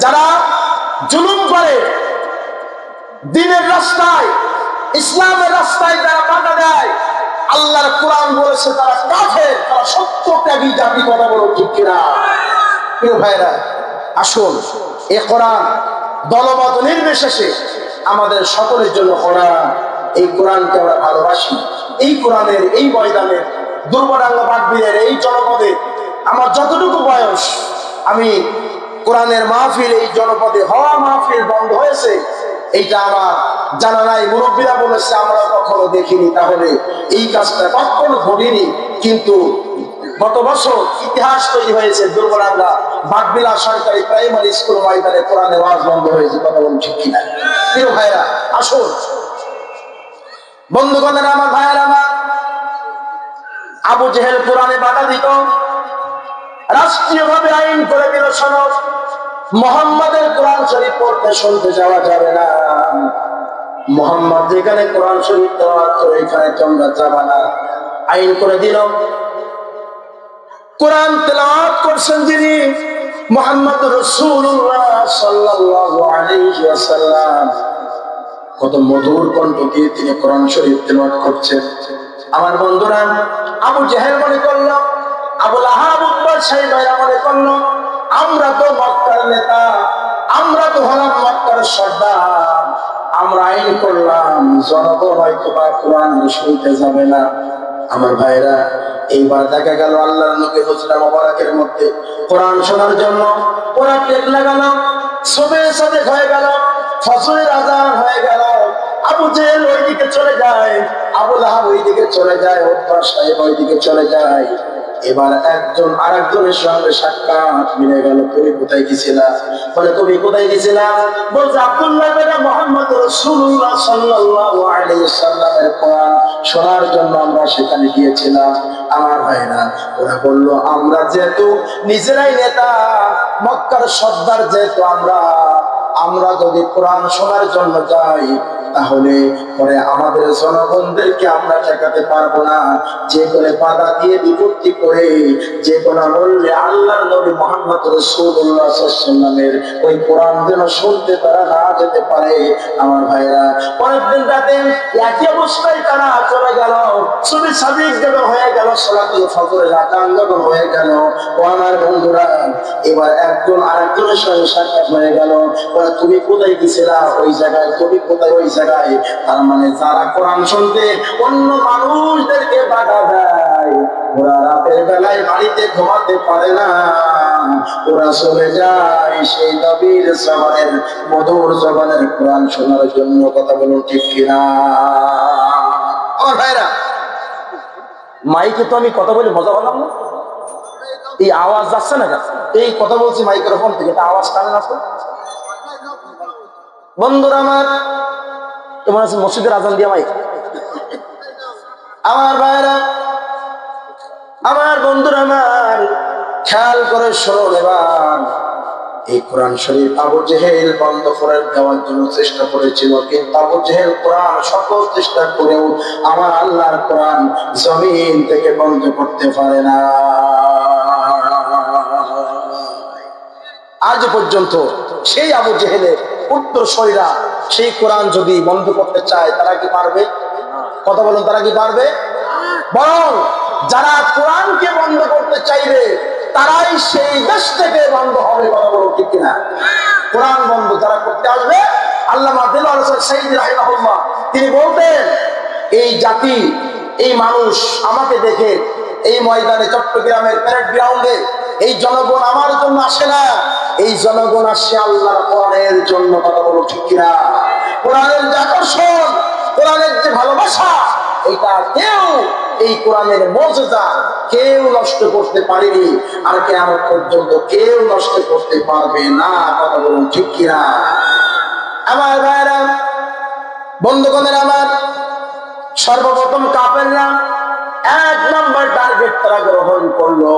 যারা জুলুম করে, দ্বীনের রাস্তায়, ইসলামের রাস্তায় যারা বাধা দেয়, আল্লাহর কোরআন বলেছে তারা কাফের, তারা সত্যত্যাগী জাতি। কথা বলো ঠিক কিনা? প্রিয় ভাইরা, আসুন এই কোরআন দলমত নির্বিশেষে আমাদের সকলের জন্য কোরআন। এই কোরআনকে আমরা ভালোবাসি। এই কোরআনের এই ময়দানে, দুর্বডাঙ্গা পাটবিলের এই জনপদে আমার যতটুকু বয়স, আমি কোরআনের মাহফিল এই জনপদে হওয়া মাহফিল বন্ধ হয়েছে এইটা আমার জানা নাই, মুরব্বীরা বলেছে আমরা কখনো দেখিনি, তাহলে এই কাজটা কখনো ঘটেনি। কিন্তু গত বছর ইতিহাস তৈরি হয়েছে, দুর্বলাঙ্গা বাগবিলা সরকারি প্রাইমারি স্কুল ময়দানে কোরআনের ওয়াজ বন্ধ হয়েছে। কথা বলুন ঠিক কিনা? প্রিয় ভাইরা আসুন, বন্ধুগণের আমার, ভাইয়ের আমার, আবু জেহেল কোরআনে বাধা দিত, রাষ্ট্রীয়ভাবে আইন করে দিল, সনদ মুহাম্মাদের কোরআন শরীফ পড়তে শুনতে যাওয়া যাবে না, মুহাম্মদ যেখানে কোরআন শরীফ তেলাওয়াত করে এখানে তোমরা যাবে না। আইন করে দিল, কোরআন তেলাওয়াত করছেন যিনি মুহাম্মদ রাসূলুল্লাহ সাল্লাল্লাহু আলাইহি ওয়াসাল্লাম, কত মধুর কণ্ঠ দিয়ে তিনি কোরআন শরীফ তেলাওয়াত করছেন। আমার বন্ধুরা, আবু জেহেল মনে করলো, আবু লাহাব, উতবা, সাইবারা মনে করলো আমরা তো মক্কার নেতা, আমরা তো হলাম মক্কার সর্দার, আমরা আইন করলাম, জনগণ হয়তো বা কোরআন শুনতে যাবে না। আমার ভাইরা, এইবার দেখা গেল আল্লাহর নবী হুজরা মোবারকের মধ্যে কোরআন শোনার জন্য ওরা টেক লাগালো, সবে সাথে হয়ে গেল, ফজরের আযান হয়ে গেল, আবু জেহেল ওইদিকে চলে যায়, আবু লাহাব ওইদিকে চলে যায়, উতবা সাহেব ওইদিকে চলে যায়। এবার একজন আরেকজনের সঙ্গে সাক্ষাৎ মিলে গেল। তুমি কোথায় গেছিলা? বলে তুমি কোথায় গেছিলা? বলছে আব্দুল্লাহ বিন মুহাম্মদ রাসূলুল্লাহ সাল্লাল্লাহু আলাইহি সাল্লামের কোরআন শোনার জন্য আমরা সেখানে গিয়েছিলাম। আমার ভাইরা, ওরা বলল আমরা যেহেতু নিজেরাই নেতা, মক্কার সর্দার যেহেতু আমরা যদি কোরআন শোনার জন্য যাই তাহলে পরে আমাদের জনগণদেরকে আমরা ঠেকাতে পারবো না। যে কোনো বাধা দিয়ে বিপত্তি করে, যে কোনো বললে আল্লাহর নবী মুহাম্মদ রাসূলুল্লাহ সাল্লাল্লাহু আলাইহি ওয়াসাল্লামের ওই কোরআন যেন শুনতে তারা না যেতে পারে। আমার ভাইরা, পরের দিন রাতে একই অবস্থায় তারা চলে গেল, সুবহি সাদিক যখন হয়ে গেল, সালাতুল ফজরের আযান যখন হয়ে গেল, ও আমার বন্ধুরা, এবার একজন আরেকজনের সঙ্গে সাক্ষাৎ হয়ে গেল। বলে তুমি কোথায় গেছিলা? ওই জায়গায়। তুমি কোথায়? ওই জায়গায়। তার মানে যারা কোরআন শুনতে অন্য মানুষদেরকে বাধা দেয়, ওরা রাতের বেলায় বাড়িতে ঘুমাতে পারে না, ওরা চলে যায় সেই নবীর জবানের, মধুর জবানের কোরআন শোনার জন্য। কথা বলুন ঠিক কিনা? আমার ভাইরা, মাইকে তো আমি কথা বলে মজা পেলাম না, এই আওয়াজ যাচ্ছে না, এই কথা বলছি মাইক্রোফোন থেকে, এটা আওয়াজ কানে না তো? বন্ধুরা আমার, তোমার আছে মসজিদের আজান দিয়া মাইক। আমার ভাইরা, আমার বন্ধুরা আমার, খেয়াল করে শোনো। এবার এই কোরআন শরীফ আবু জেহেল বন্ধ করে দেওয়ার জন্য চেষ্টা করেছিল, কিন্তু আবু জেহেল কোরআন সকল চেষ্টা করেও আমার আল্লাহর কোরআন জমিন থেকে বন্ধ করতে পারে না। আজ পর্যন্ত সেই আবু জেহেলের উত্তরসূরিরা সেই কোরআন যদি বন্ধ করতে চায়, তারা কি পারবে? কথা বলুন, তারা কি পারবে? বরং যারা কোরআনকে বন্ধ করতে চাইবে তারাই সেই দেশ থেকে বন্ধ হবে। কথা বলুন ঠিক কিনা? কোরআন বন্ধ যারা করতে আসবে, আল্লামা দিলওয়ার হোসেন সাইদী রাহিমাহুল্লাহ তিনি বলতেন, এই জাতি, এই মানুষ আমাকে দেখে এই ময়দানে, চট্টগ্রামের প্যারেড গ্রাউন্ডে এই জনগণ আমার জন্য আসে না, এই জনগণ আসে আল্লাহর কোরআনের জন্য। কথা বলো ঠিক কিনা? কোরআনের যে আকর্ষণ, কোরআনের যে ভালোবাসা, এটা কেউ, এই কোরআনের মর্যাদা কেউ নষ্ট করতে পারেনি, আর কিয়ামত পর্যন্ত কেউ নষ্ট করতে পারবে না। কথা বলুন ঠিক কিনা? আমার ভাইরা, বন্ধুগণের আমার, সর্বপ্রথম কাফেররা এক নম্বর টার্গেট তারা গ্রহণ করলো।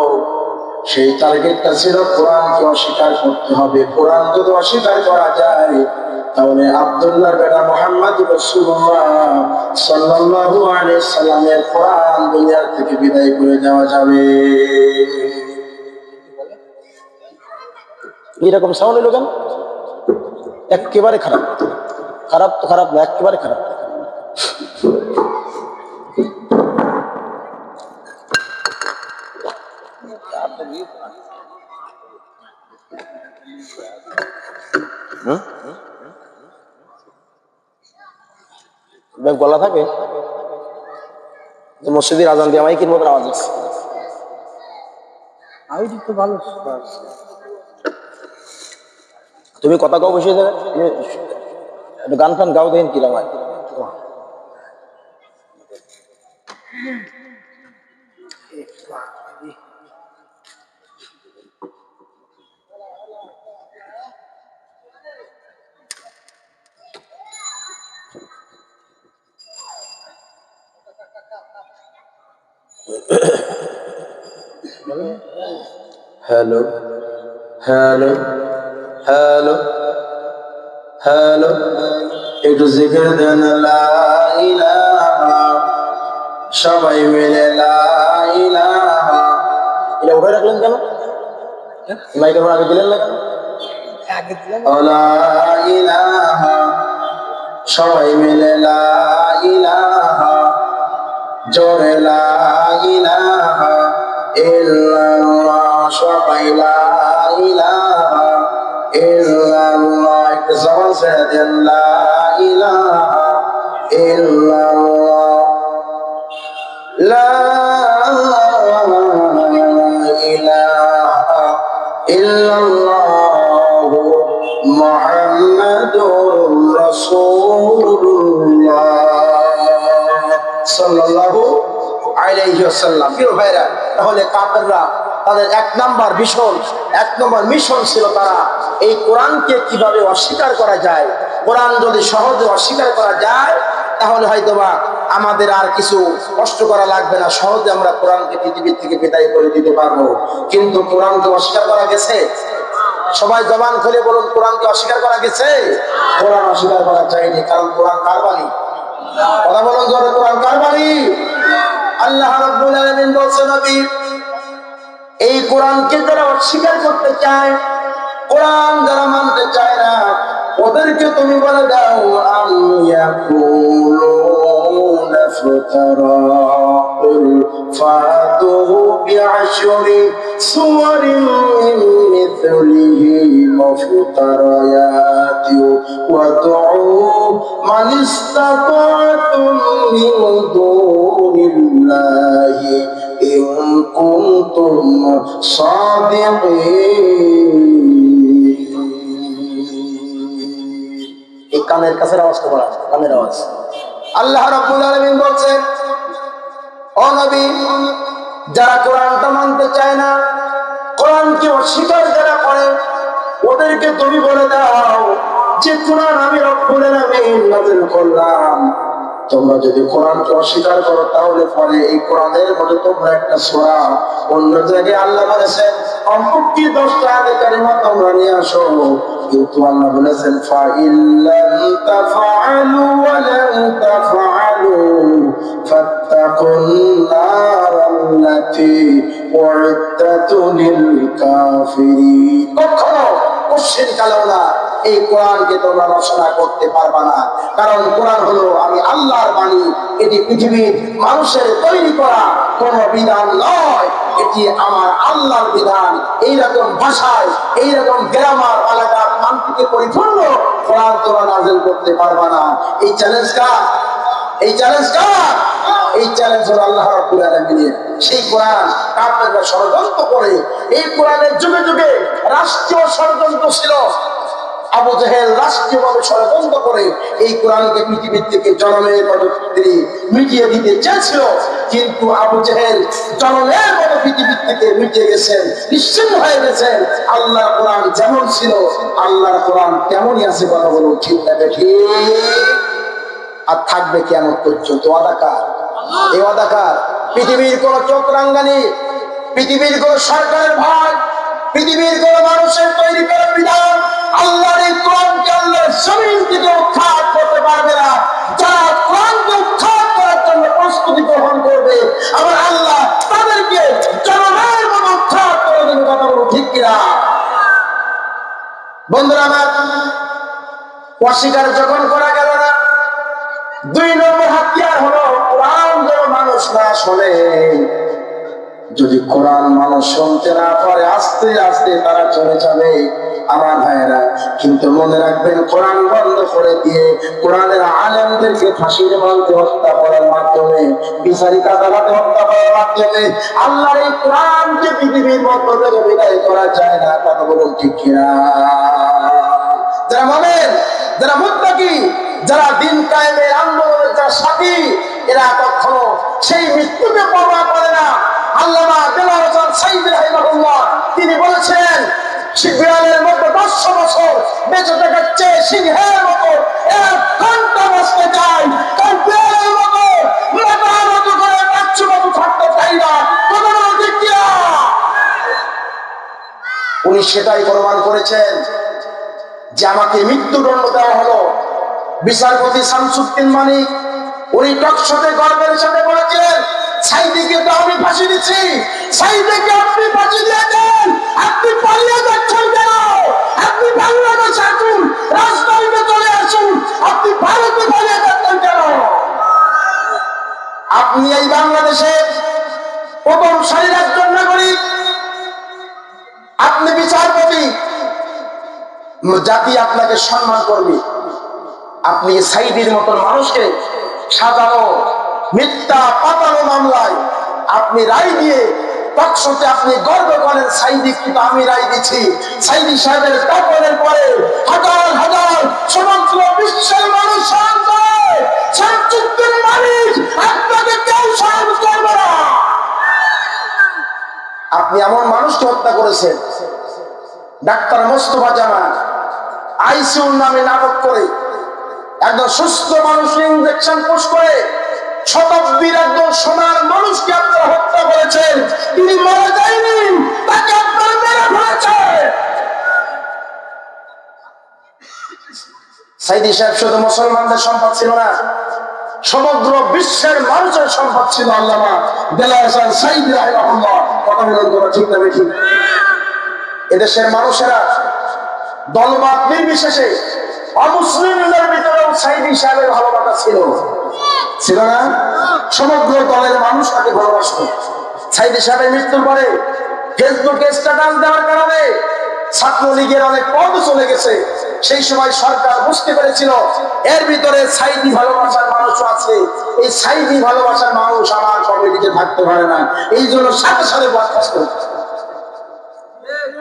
সেই টার্গেটটা ছিল কোরআনকে অস্বীকার করতে হবে। কোরআন যদি অস্বীকার করা যায়, তাহলে আব্দুল্লাহর বেটা মুহাম্মদ রাসূলুল্লাহ সাল্লাল্লাহু আলাইহি সাল্লামের কোরআন দুনিয়া থেকে বিদায় করে দেওয়া যাবে। এরকম সাউন্ড হলো কেন? একেবারে খারাপ। খারাপ তো খারাপ না, একেবারে খারাপ। গলা থাকে মসজিদের আজান দিয়ে মাইকের মতো আওয়াজ আছে। আমি তো ভালো তুমি কথা কাউ বসিয়ে দেবে, একটু গান ফান গাও দেখেন কিরম হয়। হ্যালো হ্যালো হ্যালো হ্যালো, একটু জিকির দেন লা ইলাহা, সবাই মিলে লা ইলাহা। এটা উঠে রাখলেন কেন? মাইক্রোফোন আগে দিলেন না কেন? লা ইলাহা, সবাই মিলে লা ইলাহা, জোরে লা ইলাহা ইল্লাল্লাহ, সবাই লা ইলাহা ইল্লাল্লাহ, একটু জবান ছেড়ে দেন লা ইলাহা ইল্লাল্লাহ, লা ইলাহা ইল্লাল্লাহ মুহাম্মাদুর রাসূলুল্লাহ সাল্লাল্লাহু আলাইহি ওয়াসাল্লাম। প্রিয় ভাইরা, তাহলে কাফেররা তাদের এক নম্বর মিশন ছিল তারা এই কোরআনকে কিভাবে অস্বীকার করা যায়। কোরআন যদি সহজে অস্বীকার করা যায় তাহলে হয়তোবা আমাদের আর কিছু কষ্ট করা লাগবে না, সহজে আমরা কোরআনকে পৃথিবীর থেকে বিদায় করে দিতে পারবো। কিন্তু কোরআনকে অস্বীকার করা গেছে? সবাই জবান খুলে বলুন, কোরআনকে অস্বীকার করা গেছে? কোরআন অস্বীকার করা যায়নি, কারণ কোরআন কার বাণী? কথা বলুন জোরে, কোরআন কার বাণী? আল্লাহ রাব্বুল আলামিন বলেছেন, নবী এই কোরআনকে যারা অস্বীকার করতে চায়, কোরআন যারা মানতে চায় না, ওদেরকে তুমি বলে দাও ইয়াকুলুনা ফাতারাকুল ফাতুহু বিআশরি সুওয়ারিন মিথলিহি মুফতারায়াতি ওয়া দুউ মান ইসতাতাতুম মিন দুনিল্লাহি ইন কুনতুম সাদিকিন। এই কানের কাছে আওয়াজটা বলা, কানের আওয়াজ। আল্লাহ রাব্বুল আলামিন বলছেন, ও নবী, যারা কোরআনটা মানতে চায় না, কোরআনকে অস্বীকার যারা করে, ওদেরকে তুমি বলে দাও যে কোরআন আমি রব্বুল আলামিন নাযিল করলাম। তোমরা যদি কোরআনকে অস্বীকার করো তাহলে পরে এই কোরআনের মধ্যে তোমরা একটা সূরা অন্য জায়গায় আল্লাহ বলেছেন কমপক্ষে 10টা আয়াত কারিমা তোমরা নিয়ে আসো, কিন্তু আল্লাহ বলেছেন ফাইল্লাম তাফআলু ওয়া লান তাফআলু ফাত্তাকুন নারাল্লাতী উইদ্দাত লিল কাফিরিন। কখনো কোশ্চেন কালেও না এই কোরআনকে তোমরা রচনা করতে পারবা না, কারণ কোরআন হলো আমি আল্লাহর বাণী। এটি পৃথিবীর মানুষের তৈরি করা কোন বিধান নয়, এটি আমার আল্লাহর বিধান। এইরকম ভাষায়, এইরকম গ্রামার আলাদা মানটিকে পরিপূর্ণ কোরআন তোমরা নাযিল করতে পারবা না। এই চ্যালেঞ্জ কার? এই চ্যালেঞ্জ কার? এই চ্যালেঞ্জ হলো আল্লাহ রাব্বুল আলামিনের। সেই কোরআন কাফেররা ষড়যন্ত্র করে, এই কোরআনের যুগে যুগে রাষ্ট্রীয় ষড়যন্ত্র ছিল। আবু জেহেল রাষ্ট্রীয়ভাবে ষড়যন্ত্র করে এই কোরআনকে পৃথিবীর থেকে জনমের মতো তিনি মিটিয়ে দিতে চেয়েছিল, কিন্তু আবু জেহেল জনমের মতো পৃথিবীর থেকে মিটিয়ে গেছেন, নিশ্চিন্ন হয়ে গেছেন। আল্লাহর কোরআন যেমন ছিল আল্লাহর কোরআন তেমনই আছে। কথা বলুন ঠিক না ঠিক? আর থাকবে কিয়ামত পর্যন্ত। ওয়াদাকার? এই ওয়াদাকার? পৃথিবীর কোন চক্রাঙ্গানি, পৃথিবীর কোন সরকারের ভয়, পৃথিবীর কোন মানুষের তৈরি করা বিধান আল্লাহর এই কোরআনকে আল্লাহর জমিন থেকে উৎখাত করতে পারবে না। যারা কোরআনকে উৎখাত করার জন্য প্রস্তুতি গ্রহণ করবে, আমার আল্লাহ তাদেরকে জনমের মতো উৎখাত করে দেবে। কথা বলুন ঠিক কিনা? বন্ধুরা আমার, অস্বীকার যখন করা গেল না, 2 নম্বর হাতিয়ার হলো কোরআন যেন মানুষ না শোনে। যদি কোরআন মানুষ শুনতে না পারে, আস্তে আস্তে তারা চলে যাবে আমার ভাইয়েরা। কিন্তু মনে রাখবেন, কোরআন বন্ধ করে দিয়ে কোরআনের আলেমদেরকে ফাঁসির মঞ্চে হত্যা করার মাধ্যমে, বিচারিক আদালতে হত্যা করার মাধ্যমে আল্লাহর এই কোরআনকে পৃথিবীর মধ্য থেকে বিদায় করা যায় না। কথা বলুন ঠিক কিনা? যারা মুমিন, যারা মুত্তাকি, যারা দিন কায়েমের আন্দোলনের যারা সাথী, এরা কখনো সেই মৃত্যুকে পরোয়া করে না। আল্লামা দেলোয়ার হোসেন সাঈদী রাহিমাহুল্লাহ তিনি বলেছেন, বিড়ালের মতো 500 বছর বেঁচে থাকার চেয়ে সিংহের মতো 1 ঘন্টা বাঁচতে চাই, কারণ বিড়ালের মতো মাথার মতো করে বাচ্চু মতো থাকতে চাই না। কথা বলো ঠিক কিনা? উনি সেটাই প্রমাণ করেছেন যে আমাকে মৃত্যুদণ্ড দেওয়া হলো। বিচারপতি শামসুদ্দিন মানিক উনি টকশোতে গর্বের সাথে বলেছিলেন, সাঈদীকে তো আমি ফাঁসি দিচ্ছি, সাঈদীকে আপনি ফাঁসি দিয়েছেন, আপনি পালিয়ে যাচ্ছেন কেন? আপনি বাংলাদেশে আসুন, রাজধানীতে চলে আসুন, আপনি ভারতে পালিয়ে যাচ্ছেন কেন? আপনি এই বাংলাদেশের প্রথম সারির একজন নাগরিক, আপনি বিচারপতি, জাতি আপনাকে সম্মান করবে। আপনি সাঈদীর মতন মানুষকে সাজানো মিথ্যা পাতানো মামলায় আপনি রায় দিয়ে টকশোতে আপনি গর্ব করেন, সাঈদী কিন্তু আমি রায় দিচ্ছি। সাঈদী সাহেবের দাফনের পরে হাজার হাজার সমগ্র বিশ্বের মানুষ স্মরণ করে, শামসুদ্দিন মানিক আপনাকে কেউ স্মরণ করবে না। আপনি এমন মানুষকে হত্যা করেছেন, ডাক্তার মোস্তফা জামান আইসিইউ নামে নাটক করে একজন সুস্থ মানুষকে ইনজেকশন পুশ করে শতাব্দীর একজন সোনার মানুষকে আপনারা হত্যা করেছেন। তিনি মারা যায়নি, তাকে আপনারা মেরে ফেলেছেন। সাঈদী সাহেব শুধু মুসলমানদের সম্পদ ছিল না, সমগ্র বিশ্বের মানুষের সম্পদ ছিল। আল্লামা দেলোয়ার হোসেন সাঈদী রাহিমাহুল্লাহ। কথা বলেন কথা ঠিক না বেঠিক? এদেশের মানুষেরা দলমত নির্বিশেষে অমুসলিমদের ভিতরেও সাঈদী সাহেবের ভালোবাসা ছিল, ছিল না? সমগ্র দলের মানুষ তাকে ভালোবাসত। সাঈদী সাহেবের মৃত্যুর পরে ফেসবুকে স্ট্যাটাস দেওয়ার কারণে ছাত্রলীগের অনেক পদ চলে গেছে। সেই সময় সরকার বুঝতে পেরেছিল এর ভিতরে সাঈদী ভালোবাসার মানুষও আছে, এই সাঈদী ভালোবাসার মানুষ আমার কমিটিতে থাকতে পারে না, এই জন্য সাথে সাথে বরখাস্ত করে।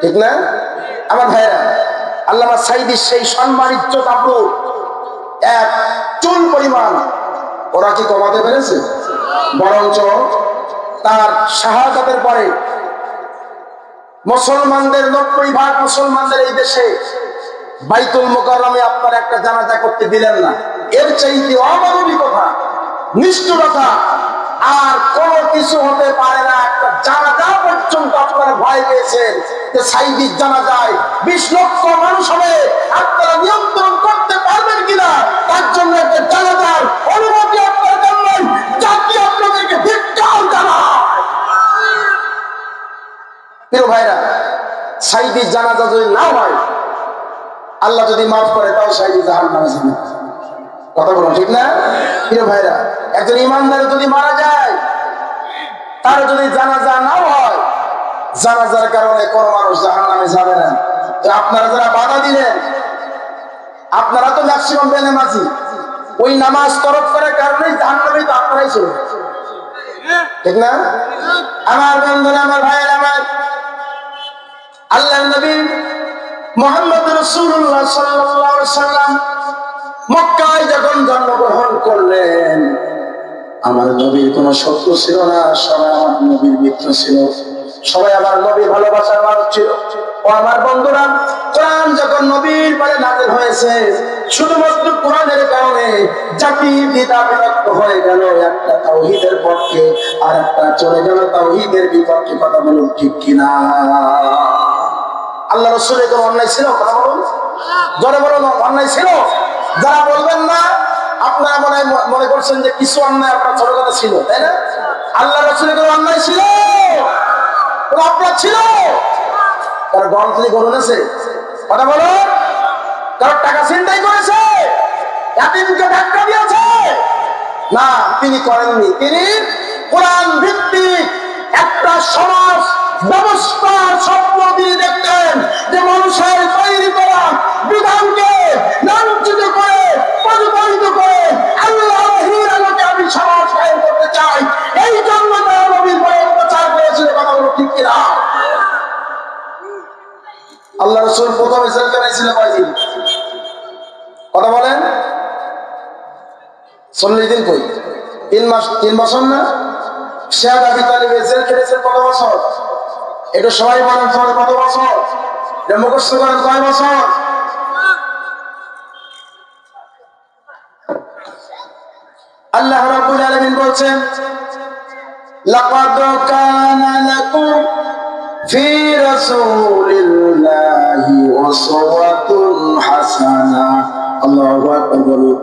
ঠিক না আমার ভাইরা? আল্লামা সাঈদীর সেই সম্মান ইজ্জত আবরু এক চুল পরিমাণ ওরা কি কমাতে পেরেছে? বরঞ্চ তার শাহাদাতের পরে মুসলমানদের 90% মুসলমানদের এই দেশে বাইতুল মুকাররমে আপনারা একটা জানাজা করতে দিলেন না। এর চাইতে অমানবিকতা, নিষ্ঠুরতা আর কোনো কিছু হতে পারে না। একটা জানাজা পর্যন্ত আপনারা ভয় পেয়েছেন যে সাঈদীর জানাজায় 20 লক্ষ মানুষ হবে, আপনারা নিয়ন্ত্রণ করতে পারবেন কিনা তার জন্য একটা জানাজার অনুমতি আপনারা জানলেন, জাতি আপনাদেরকে ধিক্কার জানায়। প্রিয় ভাইরা, সাঈদীর জানাজা যদি না হয়, আল্লাহ যদি মাফ করে, তাও সাঈদী জাহান্নামে যাবে। কথা বলো ঠিক না প্রিয় ভাইরা? একজন ইমানদার যদি মারা যায়, তার যদি জানাজা না হয়, জানাজার কারণে কোনো মানুষ জাহান্নামে যাবে না। তো আপনারা যারা বাধা দিলেন, আপনারা তো ম্যাক্সিমাম বেনামাজি, ওই নামাজ তরক করার কারণে জাহান্নামে তো আপনারাই চলে, ঠিক না? আমার বন্ধুরা, আমার ভাইয়ের, আমার আল্লাহর নবী মুহাম্মদ রাসূলুল্লাহ সাল্লাল্লাহু আলাইহি ওয়াসাল্লাম মক্কায় যখন জন্মগ্রহণ করলেন, আমার নবীর কোন শত্রু ছিল না, সবাই আমার নবীর মিত্র ছিল, সবাই আমার নবীর ভালোবাসার মানুষ ছিল। ও আমার বন্ধুরা, কোরআন যখন নবীর পরে নাযিল হয়েছে, শুধুমাত্র কোরআনের কারণে জাতি দ্বিধা বিভক্ত হয়ে গেল, একটা তাওহীদের পক্ষে আর একটা চলে গেল তাওহীদের বিপক্ষে। কথা বলুন ঠিক কিনা? আল্লাহ রাসূলের কোনো অন্যায় ছিল? কথা বলুন, জোরে বলুন, অন্যায় ছিল? যারা বলবেন না, আপনারা মনে করছেন যে কিছু অন্যায় আপনার ছোট কথা ছিল, তাই না? আল্লাহ রাসূলের কোনো অন্যায় ছিল? আপনার ছিল? তার গন্থলি গরুন আছে? কথা বলো। তার টাকা ছিনতাই করেছে? ইয়াতীমকে ধাক্কা দিয়েছে? না, তিনি করেননি। তিনি কোরআন ভিত্তিক একটা সমাজ ব্যবস্থার স্বপ্ন তিনি দেখতেন, যে মানুষের তৈরি করা বিধানকে লাঞ্ছিত করে, পরিচালিত করে আল্লাহর আলোকে আমি সমাজ কায়েম করতে চাই। এই জন্য তারা নবীর পরে প্রচার করেছিল। কথা বলো ঠিক কিনা? আল্লাহ রাসূল প্রথম ইসলাম জানাইছিল কয়দিন? 40 দিন কই, 3 মাস, 3 বছর না? শেখ আবি তালিব জেল খেটেছেন কত বছর? এটা সবাই বলেন কত বছর? এটা মুখস্থ করেন কয় বছর? আল্লাহ রাব্বুল আলামিন বলছেন লাকাদ কানা লাকুম ফি রাসূলিল্লাহি উসওয়াতুন হাসানাহ। আল্লাহু আকবার বলুন।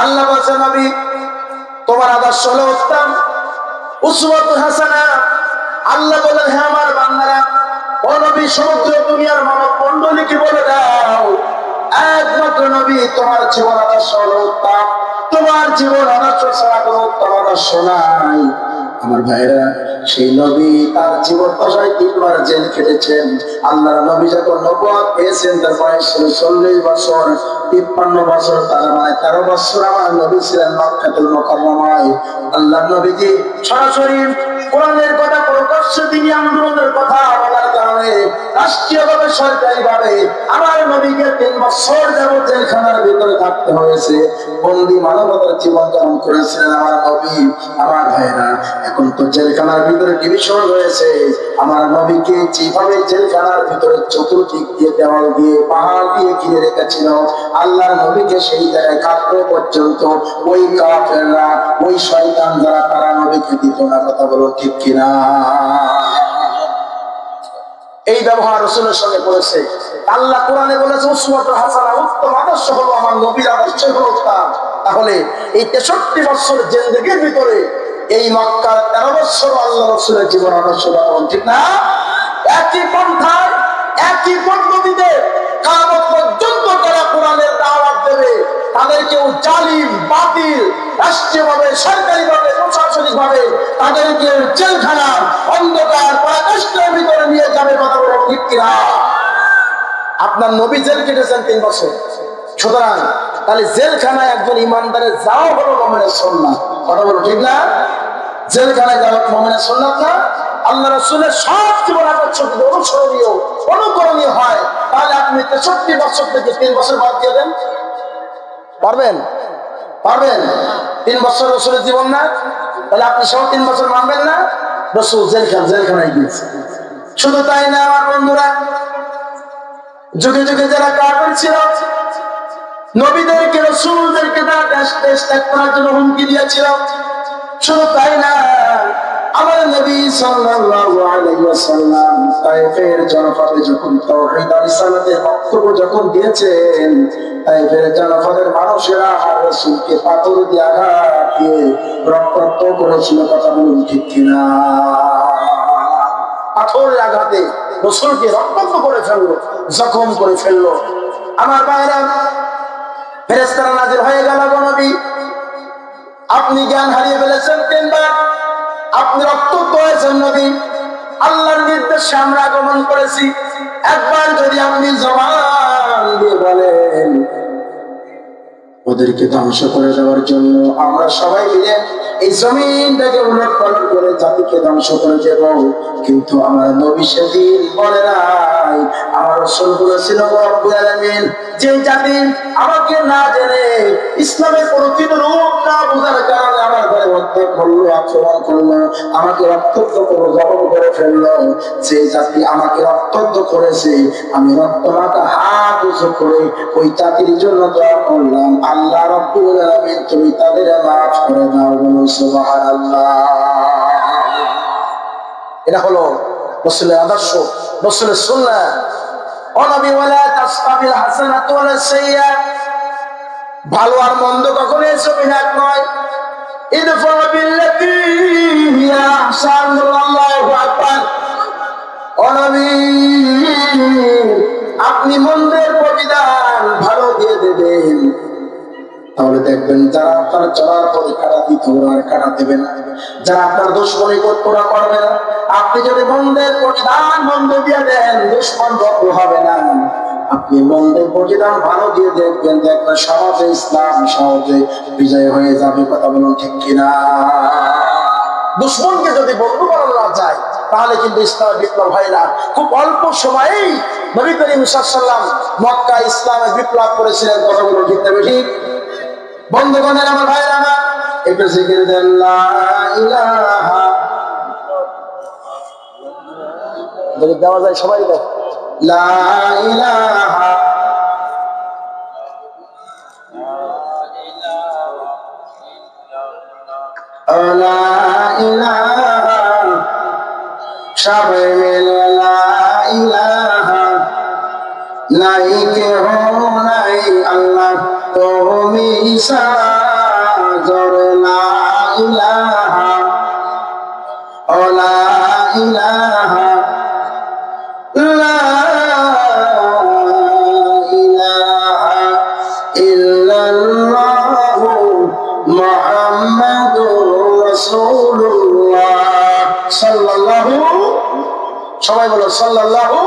আল্লাহ বলছেন নবী তোমার আদর্শ হলো উত্তম, উসওয়াতুন হাসানাহ। আল্লাহ বলেন হে আমার বান্দারা, ও নবী সমগ্র দুনিয়ার মানব মণ্ডলীকে বলে দাও একমাত্র নবী তোমার জীবন আদর্শ হলো উত্তম, তোমার জীবন আদর্শ ছাড়া কোনো উত্তম আদর্শ নাই। আমার ভাইরা, সেই নবী তার জীবন দশায় 3 বার জেল খেটেছেন। আল্লাহর নবী যখন নবুয়ত পেয়েছেন তার বয়স ছিল 40 বছর, 53 বছর, তার মানে 13 বছর আমার নবী ছিলেন মক্কাতুল মুকাররমায়। আল্লাহর নবীজি সরাসরি কোরআনের কথা প্রকাশ্যে তিনি আন্দোলনের কথা বলার কারণে রাষ্ট্রীয়ভাবে সরকারিভাবে আমার নবীকে 3 বছর যাবত জেলখানার ভিতরে থাকতে হয়েছে। বন্দী মানবতার জীবন যাপন করেছিলেন আমার নবী। আমার ভাইরা, এখন তো জেলখানার ভিতরে ডিভিশন রয়েছে। আমার নবীকে যেভাবে জেলখানার ভিতরে চতুর্দিক দিয়ে দেওয়াল দিয়ে পাহাড় দিয়ে ঘিরে রেখেছিল, আল্লাহর নবীকে সেই জায়গায় কাটতে পর্যন্ত ওই কাফেররা, ওই শয়তান যারা তারা নবীকে দিত না। কথা বলো ঠিক কিনা? এই ব্যবহার রাসূলের সঙ্গে করেছে। আল্লাহ কোরআনে বলেছে উসওয়াতুন হাসানাহ, উত্তম আদর্শ হলো আমার নবীর আদর্শ হলো উত্তম। তাহলে এই 63 বছর জিন্দেগির ভিতরে এই মক্কার 13 বছর আল্লাহ রাসূলের জীবন আদর্শ পালন, ঠিক না? একই পন্থায় একই পদ্ধতিতে কিয়ামত পর্যন্ত তারা কোরআনের দাওয়াত দেবে। তাদের কেউ জালিম, বাতিল, রাষ্ট্রীয়ভাবে, সরকারিভাবে, প্রশাসনিকভাবে তাদেরকে জেলখানা অন্ধকার পরাকাষ্ঠের ভিতরে নিয়ে যাবে। কথা বলো ঠিক কিনা? আপনার নবী জেল কেটেছেন 3 বছর, সুতরাং তাহলে জেলখানায় একজন ইমানদারের যাওয়া হলো মুমিনের সুন্নাত। কথা বলো ঠিক না? জেলখানায় যাওয়া মুমিনের সুন্নাত না? আল্লাহ রাসূলের সব জীবন আদর্শ যদি অনুসরণীয়, অনুকরণীয় হয়, তাহলে আপনি 63 বছর থেকে 3 বছর বাদ দিয়ে দেন। পারবেন? পারবেন? 3 বছর রাসূলের জীবন না, তাহলে আপনি সব 3 বছর মানবেন না? রাসূল জেলখানায় গিয়েছে। শুধু তাই না আমার বন্ধুরা, যুগে যুগে যারা কাফের ছিল, নবীদেরকে, রাসূলদেরকে তারা দেশ ত্যাগ করার জন্য হুমকি দিয়েছিল। শুধু তাই না, আমার নবী সাল্লাল্লাহু আলাইহি ওয়াসাল্লাম তায়েফের জনপদে যখন তাওহীদ আর রিসালাতের বক্তব্য যখন দিয়েছেন, তায়েফের জনপদের মানুষেরা আমার রাসূলকে পাথর দিয়ে আঘাত দিয়ে রক্তাক্ত করেছিল। কথা বলুন ঠিক কিনা? পাথরের আঘাতে রাসূলকে রক্তাক্ত করে ফেললো, জখম করে ফেললো। আমার ভাইরা, ফেরেশতারা নাযিল হয়ে গেল, নবী আপনি জ্ঞান হারিয়ে ফেলেছেন 3 বার, আপনি রক্তাক্ত হয়েছেন নবী, আল্লাহর নির্দেশে আমরা আগমন করেছি। একবার যদি আপনি জবান দিয়ে বলেন ওদেরকে ধ্বংস করে দেওয়ার জন্য, আমরা সবাই মিলে এই জমিনটাকে উলটপালট করে জাতিকে ধ্বংস করে দেব। কিন্তু আমার নবী সেদিন বলে নাই, আমার রাসূল বলেছিল রব্বুল আলামিন যে জাতি আমাকে না জেনে, ইসলামের প্রকৃত রূপ না বোঝার কারণে আমার ঘরে হত্যা করলো, আক্রমণ করলো, আমাকে রক্তাক্ত করে জখম করে ফেললো, যে জাতি আমাকে রক্তাক্ত করেছে, আমি রক্তমাখা হাত উঁচু করে ওই জাতির জন্য দোয়া করলাম, আল্লাহ রাব্বুল আলামিন তুমি তাদের মাফ করে দাও। বলুন সুবহানাল্লাহ। এটা হলো রাসূলের আদর্শ, রাসূলের সুন্নাহ। ও নবী, ওয়ালা তাসতাবিল হাসানাতু ওয়ালা সাইয়্যা, ভালো আর মন্দ কখনো ছবি এক নয়। ইদফা বিল্লাতী হিয়া আহসান। আল্লাহু আকবার। ও নবী, আপনি মন্দের প্রতিদান ভালো দিয়ে দেবেন, তাহলে দেখবেন যারা আপনার চলার পথে কাটা দিত ওরা আর কাটা দেবে না, যারা আপনার দুশমনী করতো ওরা করবে না। আপনি যদি মন্দের প্রতিদান মন্দ দিয়ে দেন, দুশমন বক্র হবে না। আপনি মন্দের প্রতিদান ভালো দিয়ে দেখবেন, দেখবেন সমাজে ইসলাম সহজে বিজয় হয়ে যাবে। কথা বলুন ঠিক কিনা? দুশমনকে যদি বন্ধু বানানো না যায়, তাহলে কিন্তু ইসলামের বিপ্লব হয় না। খুব অল্প সময়েই নবী করিম সাল্লাল্লাহু আলাইহি ওয়াসাল্লাম মক্কা ইসলামের বিপ্লব করেছিলেন। কথা বলুন ঠিক না ঠিক? বন্ধুগণের আমার ভাইরা আমার, একটু জিকির দেন লা ইলাহা, যদি দেওয়া যায় সবাই দেয় লা ইলাহা লা ইলাহা, সবাই মিলে লা ইলাহা, নাই কেহ নাই আল্লাহ তুমি ছাড়া, জোরে লা ইলাহা লা ইলাহা লা ইলাহা ইল্লাল্লাহু মুহাম্মাদুর রাসূলুল্লাহ সাল্লাল্লাহু, সবাই বলো সাল্লাল্লাহু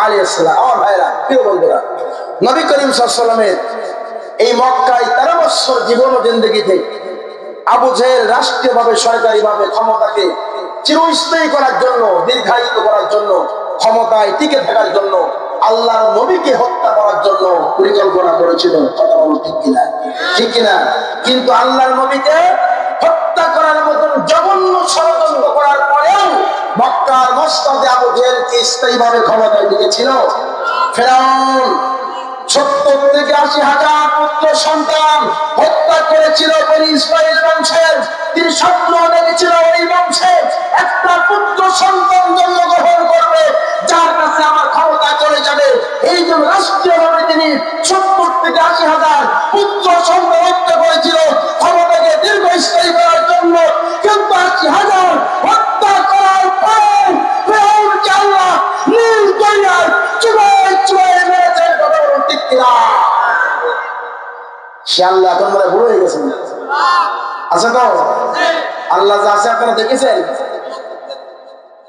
আলাইহি ওয়াসাল্লাম। আমার ভাইরা, প্রিয় বন্ধুরা, নবী করিম সাল্লাল্লাহু আলাইহি ওয়াসাল্লামের এই মক্কায় 13 বছর জীবন ও জিন্দেগিতে আবু জেহেল রাষ্ট্রীয়ভাবে সরকারিভাবে ক্ষমতাকে চিরস্থায়ী করার জন্য, দীর্ঘায়িত করার জন্য, ক্ষমতায় টিকে থাকার জন্য, আল্লাহর নবীকে হত্যা করার জন্য পরিকল্পনা করেছিল। কথা বলো ঠিক কিনা? ঠিক কিনা? কিন্তু আল্লাহর নবীকে হত্যা করার মতন জঘন্য ষড়যন্ত্র করার পরেও মক্কার মসনদে আবু জেহেলকে স্থায়ীভাবে ক্ষমতায় টিকেছিল। ফিরআউন 70 থেকে 80,000 পুত্র সন্তান হত্যা করেছিল বনি ইসরাইল বংশের। তিনি স্বপ্ন দেখেছিল ওই বংশে একটা পুত্র সন্তান জন্মগ্রহণ করবে, যার কাছে আমার ক্ষমতা চলে যাবে। এই জন্য রাষ্ট্রীয়ভাবে তিনি 70 থেকে 80,000 পুত্র সন্তান হত্যা করেছিল ক্ষমতাকে দীর্ঘস্থায়ী করার জন্য। কিন্তু 80,000 হত্যা করার পর ফিরআউনকে আল্লাহ নীল দরিয়ায় চুবায় চুবায় মেরেছেন। কথা বলুন ঠিক কিনা? সে আল্লাহ এখন মনে ভুল হয়ে গেছেন। আছে তো আল্লাহ যা আছে আপনারা দেখেছেন?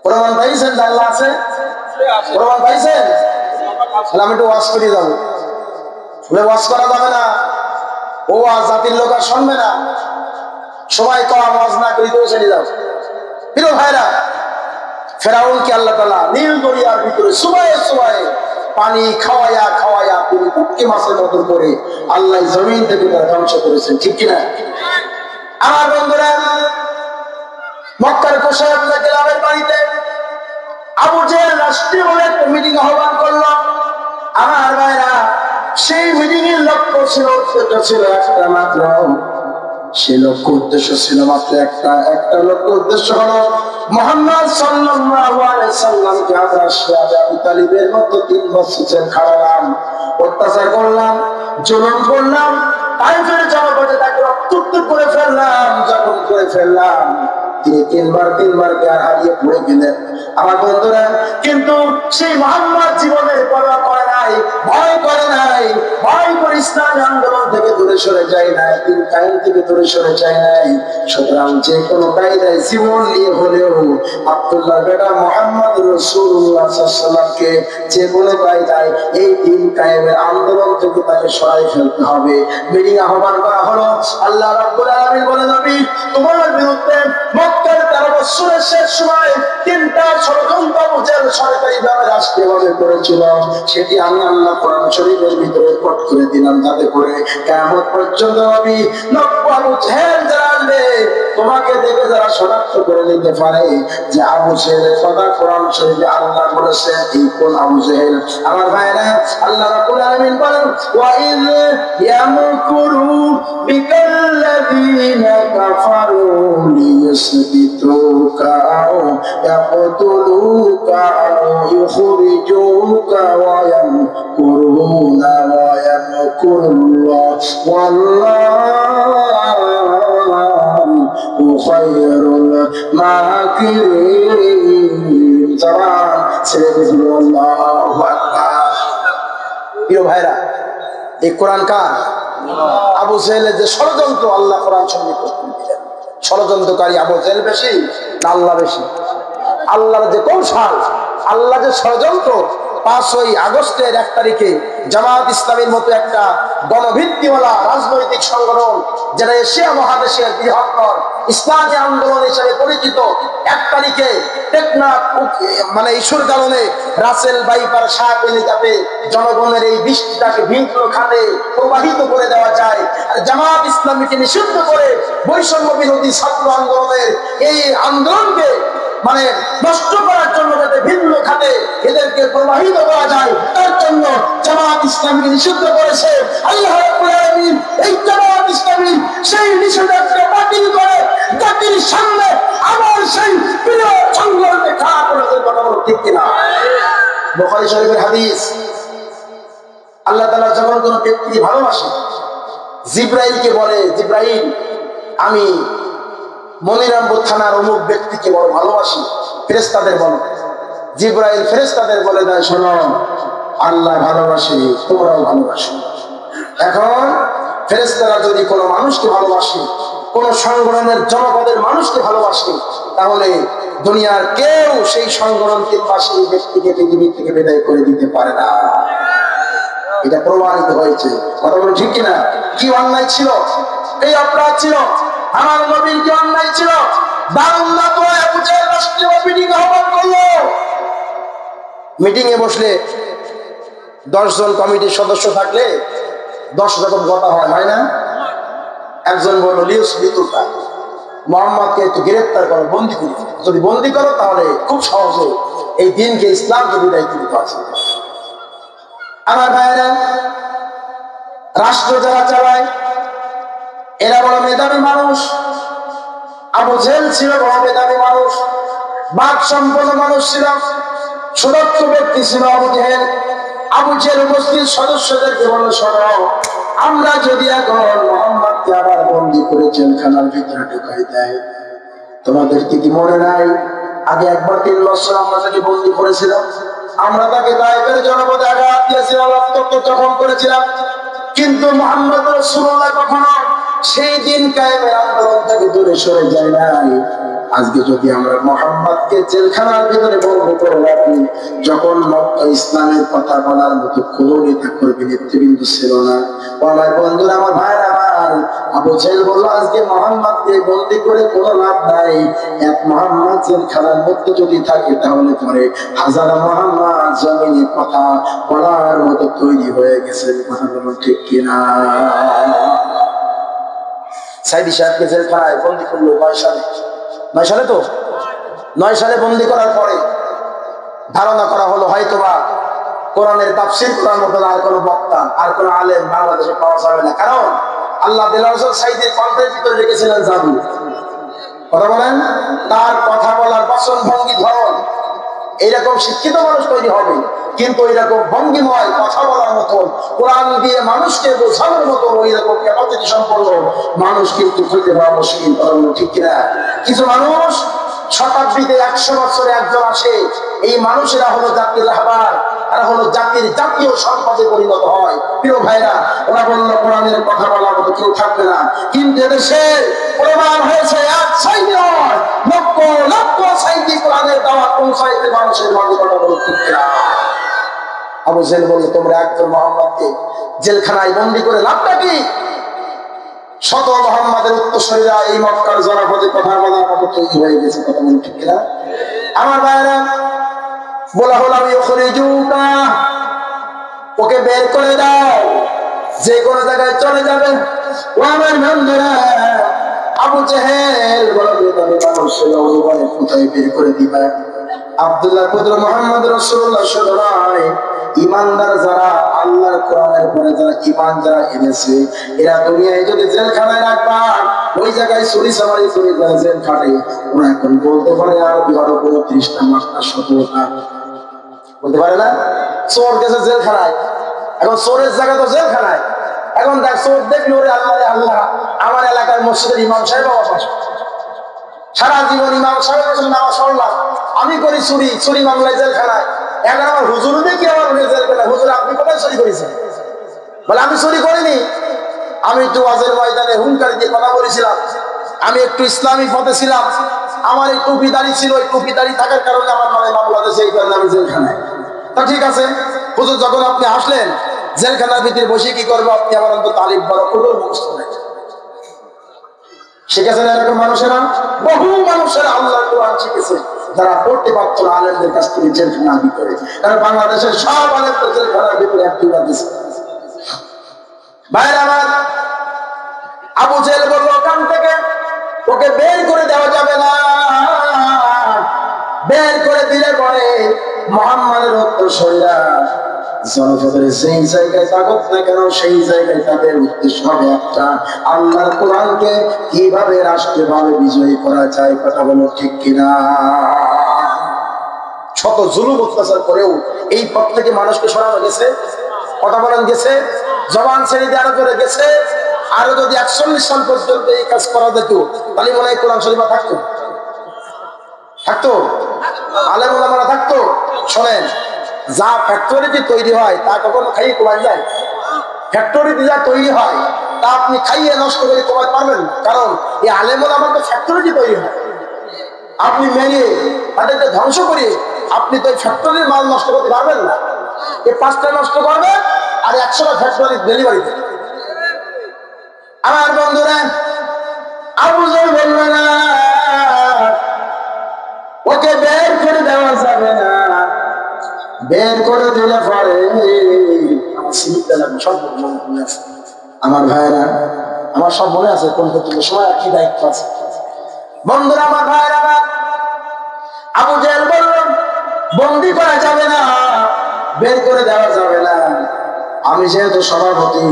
প্রমাণ পাইছেন যে আল্লাহ আছে? প্রমাণ পাইছেন? তাহলে আমি একটু ওয়াজ করে যাবো। ওয়াজ করা যাবে না, ও ওয়াজ জাতির লোক আর শুনবে না। সবাই কম ওয়াজ না করি তো ছেড়ে যাও। প্রিয় ভাইরা, ফেরাউনকে আল্লাহ তাআলা নীল দরিয়ার ভিতরে সুবায়ে সুবায়ে পানি খাওয়ায়া খাওয়ায়া তিনি পুটকি মাছের মতো করে আল্লাহ জমিন থেকে তারা ধ্বংস করেছেন। ঠিক কিনা? আমার বন্ধুরা, মক্কার কোষায় গ্রামের বাড়িতে আবু জেহেল রাষ্ট্রীয়ভাবে একটা মিটিং আহ্বান করলো। আমার ভাইরা, সেই মিটিং এর লক্ষ্য ছিল, উদ্দেশ্য ছিল একটা মাত্র। সেই লক্ষ্য উদ্দেশ্য ছিল মাত্র একটা লক্ষ্য উদ্দেশ্য হলো মুহাম্মদ সাল্লাল্লাহু আলাইহি সাল্লামকে আমরা আবু তালিবের মতো 3 বছর জেল খাওয়ালাম, অত্যাচার করলাম, জুলুম করলাম, তাইফের জনপদে তাকে রক্তাক্ত করে ফেললাম, জখম করে ফেললাম। তিনি তিনবার জ্ঞান হারিয়ে পড়ে গেলেন। আমার বন্ধুরা, কিন্তু সেই মুহাম্মদ জীবনের পরোয়া করে নাই, ভয় করে নাই, ভয় করে ইসলামী আন্দোলন থেকে দূরে সরে যায় নাই, দিন কায়েম থেকে দূরে সরে যায় নাই। সুতরাং যে কোনো কায়দায় জীবন নিয়ে হলেও আব্দুল্লাহ বেটা মুহাম্মদ রাসূলুল্লাহ সাল্লাল্লাহু আলাইহি ওয়াসাল্লামকে যে কোনো কায়দায় এই দিন কায়েমের আন্দোলন থেকে তাকে সরাই ফেলতে হবে। মিটিং আহ্বান করা হলো। আল্লাহ রাব্বুল আলামিন বলে, নবী, তোমার বিরুদ্ধে মক্কার 13 বছরের শেষ সময় 3টা ষড়যন্ত্র আবু জেহেল সরকারিভাবে রাষ্ট্রীয়ভাবে করেছিল। সেটি আমি আল্লাহ কোরআন শরীফের ভিতরে কোট করে দিলাম, যাতে করে কিয়ামত পর্যন্ত নবী আবু জেহেল যারা আসবে তোমাকে দেখে যারা শনাক্ত করে নিতে পারে যে আবু জেহেলের কথা কোরআন শরীফে আল্লাহ বলেছেন এই কোন আবু জেহেল। আমার ভাইরা, আল্লাহ রাব্বুল আলামিন বলেন, ওয়া ইয ইয়ামকুরু বিকাল্লাযীনা কাফারু লিয়াসবিতুকা আও ইয়াকতুলুকা আও ইখরিজুকা ওয়া ইয়ামকুরুনা ওয়া ইয়ামকুরুল্লাহ ওয়াল্লাহু খায়রুল মাকিরিন। জবান ছেড়ে দিল আল্লাহু আকবার। প্রিয় ভাইরা, এই কোরআন কার? আবু জেহেলের যে ষড়যন্ত্র, আল্লাহ কোরআন শরীফে করে দিলেন। ষড়যন্ত্রকারী আবু জেহেল বেশি না আল্লাহ বেশি? আল্লাহর যে কৌশল, আল্লাহ যে ষড়যন্ত্র। 5ই আগস্টের 1 তারিখে জামাত ইসলামীর মতো একটা গণভিত্তিওয়ালা রাজনৈতিক সংগঠন, যেটা এশিয়া মহাদেশের বৃহত্তর ইসলামী আন্দোলন হিসেবে পরিচিত, 1 তারিখে টেকনাফ মানে ঈশ্বরগালনে রাসেল বাইপার সাপ এলাকাতে জনগণের এই বৃষ্টিটাকে ভিন্ন খাতে প্রবাহিত করে দেওয়া যায়। আর আর জামাত ইসলামীকে নিষিদ্ধ করে বৈষম্য বিরোধী ছাত্র আন্দোলনের এই আন্দোলনকে মানে নষ্ট করার জন্য যাতে ভিন্ন খাতে এদেরকে প্রবাহিত করা যায় তার জন্য জামাত ইসলামীকে নিষিদ্ধ করেছে আল্লাহ রাব্বুল আলামিন। এই জামাত ইসলামী সেই নিষেধাজ্ঞা বাতিল করে জাতির সামনে আবার সেই প্রিয় সংগ্রামে খাড়া করেছে। কথা বলো ঠিক কিনা? বুখারী শরীফের হাদিস, আল্লাহ তাআলা যখন কোনো ব্যক্তিকে ভালোবাসে জিব্রাইলকে বলে, জিব্রাইল আমি মনিরামপুর থানার অমুক ব্যক্তিকে বড় ভালোবাসি, ফেরেশতাদের বলো। জিব্রাইল ফেরেশতাদের বলে দেয়, শোনো আল্লাহ ভালোবাসে, তোমরাও ভালোবাসো। এখন ফেরেশতারা যদি কোনো মানুষকে ভালোবাসে, কোন সংগঠনের জনপদের মানুষকে ভালোবাসে, তাহলে দুনিয়ার কেউ সেই সংগঠন কিংবা সেই ব্যক্তিকে পৃথিবী থেকে বিদায় করে দিতে পারে না। এটা প্রমাণিত হয়েছে। কথা বলো ঠিক কিনা? কি অন্যায় ছিল, এই অপরাধ ছিল, আমার নবীর কি অন্যায় ছিল? দারুল্লাহ তো আবু জাহেল রাষ্ট্রীয় মিটিং আহ্বান করলো। মিটিং এ বসলে 10 জন কমিটির সদস্য থাকলে 10 রকম কথা হয় না? একজন বলল লিউস বিতুকা, মোহাম্মদকে একটু গ্রেফতার করো, বন্দি করি। যদি বন্দি করো তাহলে খুব সহজে এই দিনকে ইসলামকে বিদায় দিতে আছে। আমার ভাইয়েরা, রাষ্ট্র যারা চালায় এরা বড় মেধাবী মানুষ। আবু জেহেল ছিল বড় মেধাবী মানুষ, বাক সম্পন্ন মানুষ ছিল, সুদক্ষ ব্যক্তি ছিল আবু জেহেল। আবু জেহেল উপস্থিত সদস্যদেরকে বলল, শোনো আমরা যদি এখন মোহাম্মদকে আবার বন্দী করে জেলখানার ভিতরে ঢুকাই দেয়, তোমাদের কি মনে নাই আগে একবার 3 বছর আমরা তাকে বন্দী করেছিলাম? আমরা তাকে তায়েফের জনপদে আঘাত দিয়েছিলাম, রক্তাক্ত জখম করেছিলাম, কিন্তু মুহাম্মদ রাসূলুল্লাহ কখনো সেই দিন কায়েমের আন্দোলন থেকে দূরে সরে যায় নাই। আজকে যদি আমরা মুহাম্মদকে জেলখানার ভিতরে বন্ধ করে রাখি, যখন মক্কা ইসলামের কথা বলার মতো কোনো নেতা কর্মী নেতৃবৃন্দ ছিল না, আমার বন্ধুরা, আমার ভাইরা, আমার আবু জেহেল বলল, আজকে মুহাম্মদকে বন্দী করে কোনো লাভ নাই। এক মুহাম্মদ জেলখানার মধ্যে যদি থাকে তাহলে পরে হাজার মুহাম্মদ জমিনে কথা বলার মতো তৈরি হয়ে গেছে। কথা বলুন ঠিক কিনা? সাইদি সাহেবকে জেলখানায় বন্দী করলো 9 সালে তো 9 সালে বন্দী করার পরে ধারণা করা হলো হয়তোবা কোরআনের তাফসীর করার মতো আর কোনো বক্তা আর কোনো আলেম বাংলাদেশে পাওয়া যাবে না, কারণ আল্লাহ দেলাওয়ার সাইদির কণ্ঠের ভিতরে রেখেছিলেন জাদু। কথা বলেন, তার কথা বলার বাচন ভঙ্গি ধরন এইরকম শিক্ষিত মানুষ তৈরি হবে, কিন্তু এইরকম ভঙ্গিময় কথা বলার মতো কোরআন দিয়ে মানুষকে বোঝানোর মতো ওইরকম ক্যাপাসিটি সম্পন্ন মানুষ কিন্তু খুঁজে পাওয়া মুশকিল। ঠিক কিনা? কিছু মানুষ শতাব্দীতে 100 বছরে একজন আসে, এই মানুষেরা হলো জাতির রাহবার, এরা হলো জাতির জাতীয় সম্পদে পরিণত হয়। প্রিয় ভাইরা, ওরা বলল কোরআনের কথা বলার মতো কেউ থাকবে না, কিন্তু এদেশে প্রমাণ হয়েছে এক সাইদি নয়, লক্ষ লক্ষ সাইদি কোরআনের দাওয়াত পৌঁছাইতে মানুষের মাঝে। কথা বলো ঠিক কিনা? আবু জেহেল বলল, তোমরা একজন মুহাম্মদকে জেলখানায় বন্দী করে লাভটা কি? শত মুহাম্মাদের উত্তরসূরিরা এই মক্কার জনপদে কথা বলার মতো তৈরি হয়ে গেছে। কথা বলুন ঠিক কিনা? আমার ভাইরা, বলা হলো আমি ইখরিজুকা, ওকে বের করে দাও, যে কোনো জায়গায় চলে যাবে। ও আমার বন্ধুরা, আবু জেহেল বড় মেধাবী মানুষ ছিল, কোথায় বের করে দিবা? আব্দুল্লাহ পুত্র মুহাম্মদ রাসূলুল্লাহ শুধু নয়, ইমানদার যারা আল্লাহর কোরআনের পরে যারা ইমান যারা এনেছে, এরা দুনিয়ায় যদি জেলখানায় রাখবা, ওই জায়গায় চুরি চামারি করে জেল খাটে, ওরা এখন বলতে পারে আর 30টা মাসটা 17টা বলতে পারে না। চোর গেছে জেলখানায়, এখন চোরের জায়গা তো জেলখানায়। এখন দেখ, চোর দেখলে ওরে আল্লাহ আল্লাহ, আমার এলাকার মসজিদের ইমাম সাহেব অবশ্য সারা জীবন ইমাম সাহেবের কাছে নামাজ পড়লাম, আমি করি চুরি, চুরি মামলায় জেলখানায়। এখন আমার হুজুর দেখি আমার জেলখানায়, হুজুর আপনি কোথায় চুরি করেছেন? বলে আমি চুরি করিনি, আমি একটু ওয়াজের ময়দানে হুঙ্কার দিয়ে কথা বলেছিলাম, আমি একটু ইসলামী পথে ছিলাম, আমার এই টুপিদারি ছিল, এই টুপিদারি থাকার কারণে আমার নামে মামলা দিয়েছে, এই কারণে আমি জেলখানায়। তা ঠিক আছে হুজুর, যখন আপনি আসলেন জেলখানার ভিতরে বসে কি করবো? আপনি আমার অন্তত তালিম বড় কঠোর মুখস্থ করেছেন, শিখেছেন। এরকম মানুষেরা, বহু মানুষেরা আল্লাহর কোরআন শিখেছে, যারা পড়তে পারতো না আলেমদের কাছ থেকে জেলখানার ভিতরে। কারণ বাংলাদেশের সব আলেম তো জেলখানার ভিতরে একটি দিচ্ছে। ভাইরা আমার, আবু জেহেল বলল ওখান থেকে ওকে বের করে দেওয়া যাবে না, বের করে দিলে পরে মুহাম্মাদের উত্তরসূরিরা জনপদের সেই জায়গায় থাকুক না কেন, সেই জায়গায় তাদের উদ্দেশ্য হবে একটা, আল্লাহর কোরআনকে কিভাবে রাষ্ট্রীয়ভাবে বিজয়ী করা যায়। কথা বলো ঠিক কিনা? শত জুলুম অত্যাচার করেও এই পথ থেকে মানুষকে সরানো গেছে। কথা বলেন গেছে? জবান ছেড়ে দিয়ে আরো করে গেছে। আরো যদি 41 সাল পর্যন্ত এই কাজ করা যেত তাহলে মনে হয় কোরআন শরীফ থাকতো, থাকতো, আলেম ওলামারা থাকতো। শোনেন, যা ফ্যাক্টরিতে তৈরি হয় তা কখনো খাইয়ে কমায় যায়? ফ্যাক্টরিতে যা তৈরি হয় তা আপনি খাইয়ে নষ্ট করে কমাতে পারবেন না, কারণ এই আলেম ওলামা তো ফ্যাক্টরিতে তৈরি হয়। আপনি মেরে তাদেরকে ধ্বংস করিয়ে আপনি তো এই ফ্যাক্টরির মাল নষ্ট করতে পারবেন না। এই 5টা নষ্ট করবে আর 100টা ফ্যাক্টরি ডেলিভারি দেবে। আমার বন্ধুরা, আবু জেহেল বলল না, ওকে বের করে দেওয়া যাবে না, বের করে দিলে পরে আমার ভাইরা, আমার সব মনে আছে কোন ক্ষেত্রে সময় কি দায়িত্ব আছে। বন্ধুরা, আমার ভাইরা, আবু জেহেল বলল বন্দি করা যাবে না, বের করে দেওয়া যাবে না, আমি যেহেতু সভাপতি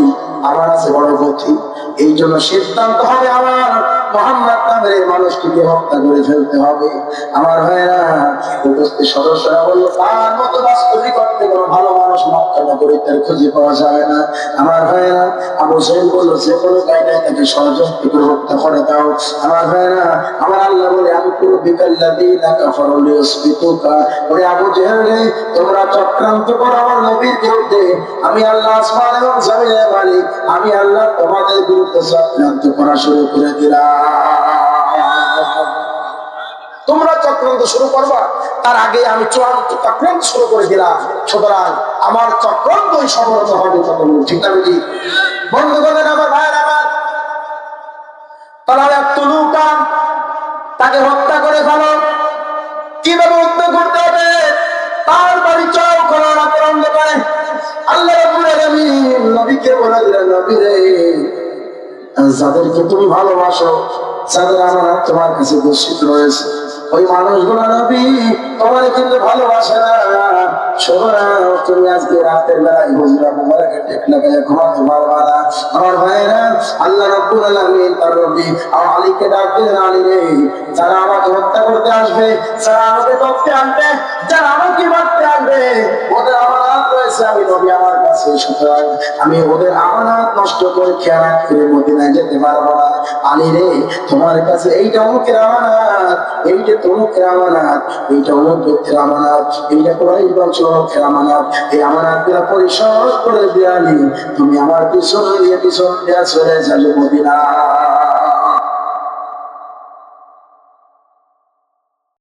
আমার আছে বড় গতি, এই জন্য সিদ্ধান্ত হবে আমার মুহাম্মদ নামের এই মানুষটিকে হত্যা করে ফেলতে হবে। আমার ভাইরা, উপস্থিত সদস্যরা বললো তার মতো বাস্তবিক করতে কোনো ভালো মানুষ মক্কা নগরীতে খুঁজে পাওয়া যাবে না। আমার ভাইরা, আবু জেহেল বললো যে কোনো কায়দায় তাকে ষড়যন্ত্র করে হত্যা করে দাও। আমার ভাইরা, আমার আল্লাহ বলে আমি পুরো বিকাল্লাযীনা কাফারু লিয়াসবিতুকা, ওরে আবু জেহেল রে, তোমরা চক্রান্ত করো আমার নবীর বিরুদ্ধে, আমি আল্লাহ আসমান এবং জমিনের মালিক, আমি আল্লাহ তোমাদের বিরুদ্ধে চক্রান্ত করা শুরু করে দিলাম। তোমরা চক্রান্ত শুরু করবা তার আগে আমি চূড়ান্ত চক্রান্ত শুরু করে দিলাম, সুতরাং আমার চক্রান্তই সফলতা হবে। ঠিক না বেটি? বন্ধুগণ, আমার ভাইয়ের, আমার তারা একটু লুকা তাকে হত্যা করে ফেলো। কিভাবে হত্যা করতে হবে? তার বাড়ি চাও করার আক্রমণ করে আল্লাহ রাব্বুল আলামিন নবীকে বলে দিলেন, নবী রে, যাদেরকে তুমি ভালোবাসো, যাদের আমানত তোমার কাছে দূষিত রয়েছে, ওই মানুষগুলো নবী তোমার কিন্তু ভালোবাসে না। শোনো না, তুমি আজকে রাতের বেলায় হুজরা মুবারকের টেক লাগায় ঘুমাতে পারবা না। আমার ভাইরা, আল্লাহ রাব্বুল আলামিন তার নবী আলীকে ডাক দিলেন, আলী রে, যারা আমাকে হত্যা করতে আসবে, যারা আমাকে ধরতে আনবে, যারা আমাকে মারতে আসবে, ওদের আমানত রয়েছে আমি নবী আমার কাছে, সুতরাং আমি ওদের আমানত নষ্ট করে খেয়ানত করে মদিনায় যেতে পারবো না। আলী রে, তোমার কাছে এইটা অমুকের আমানত, এইটা তমুকের আমানত, এইটা অমুক ব্যক্তির আমানত, এইটা কুরাইশ বংশের অমুকের আমানত, এই আমানতগুলো পরিশোধ করে দিয়ে আলী তুমি আমার পিছন দিয়ে চলে যাবে মদিনা।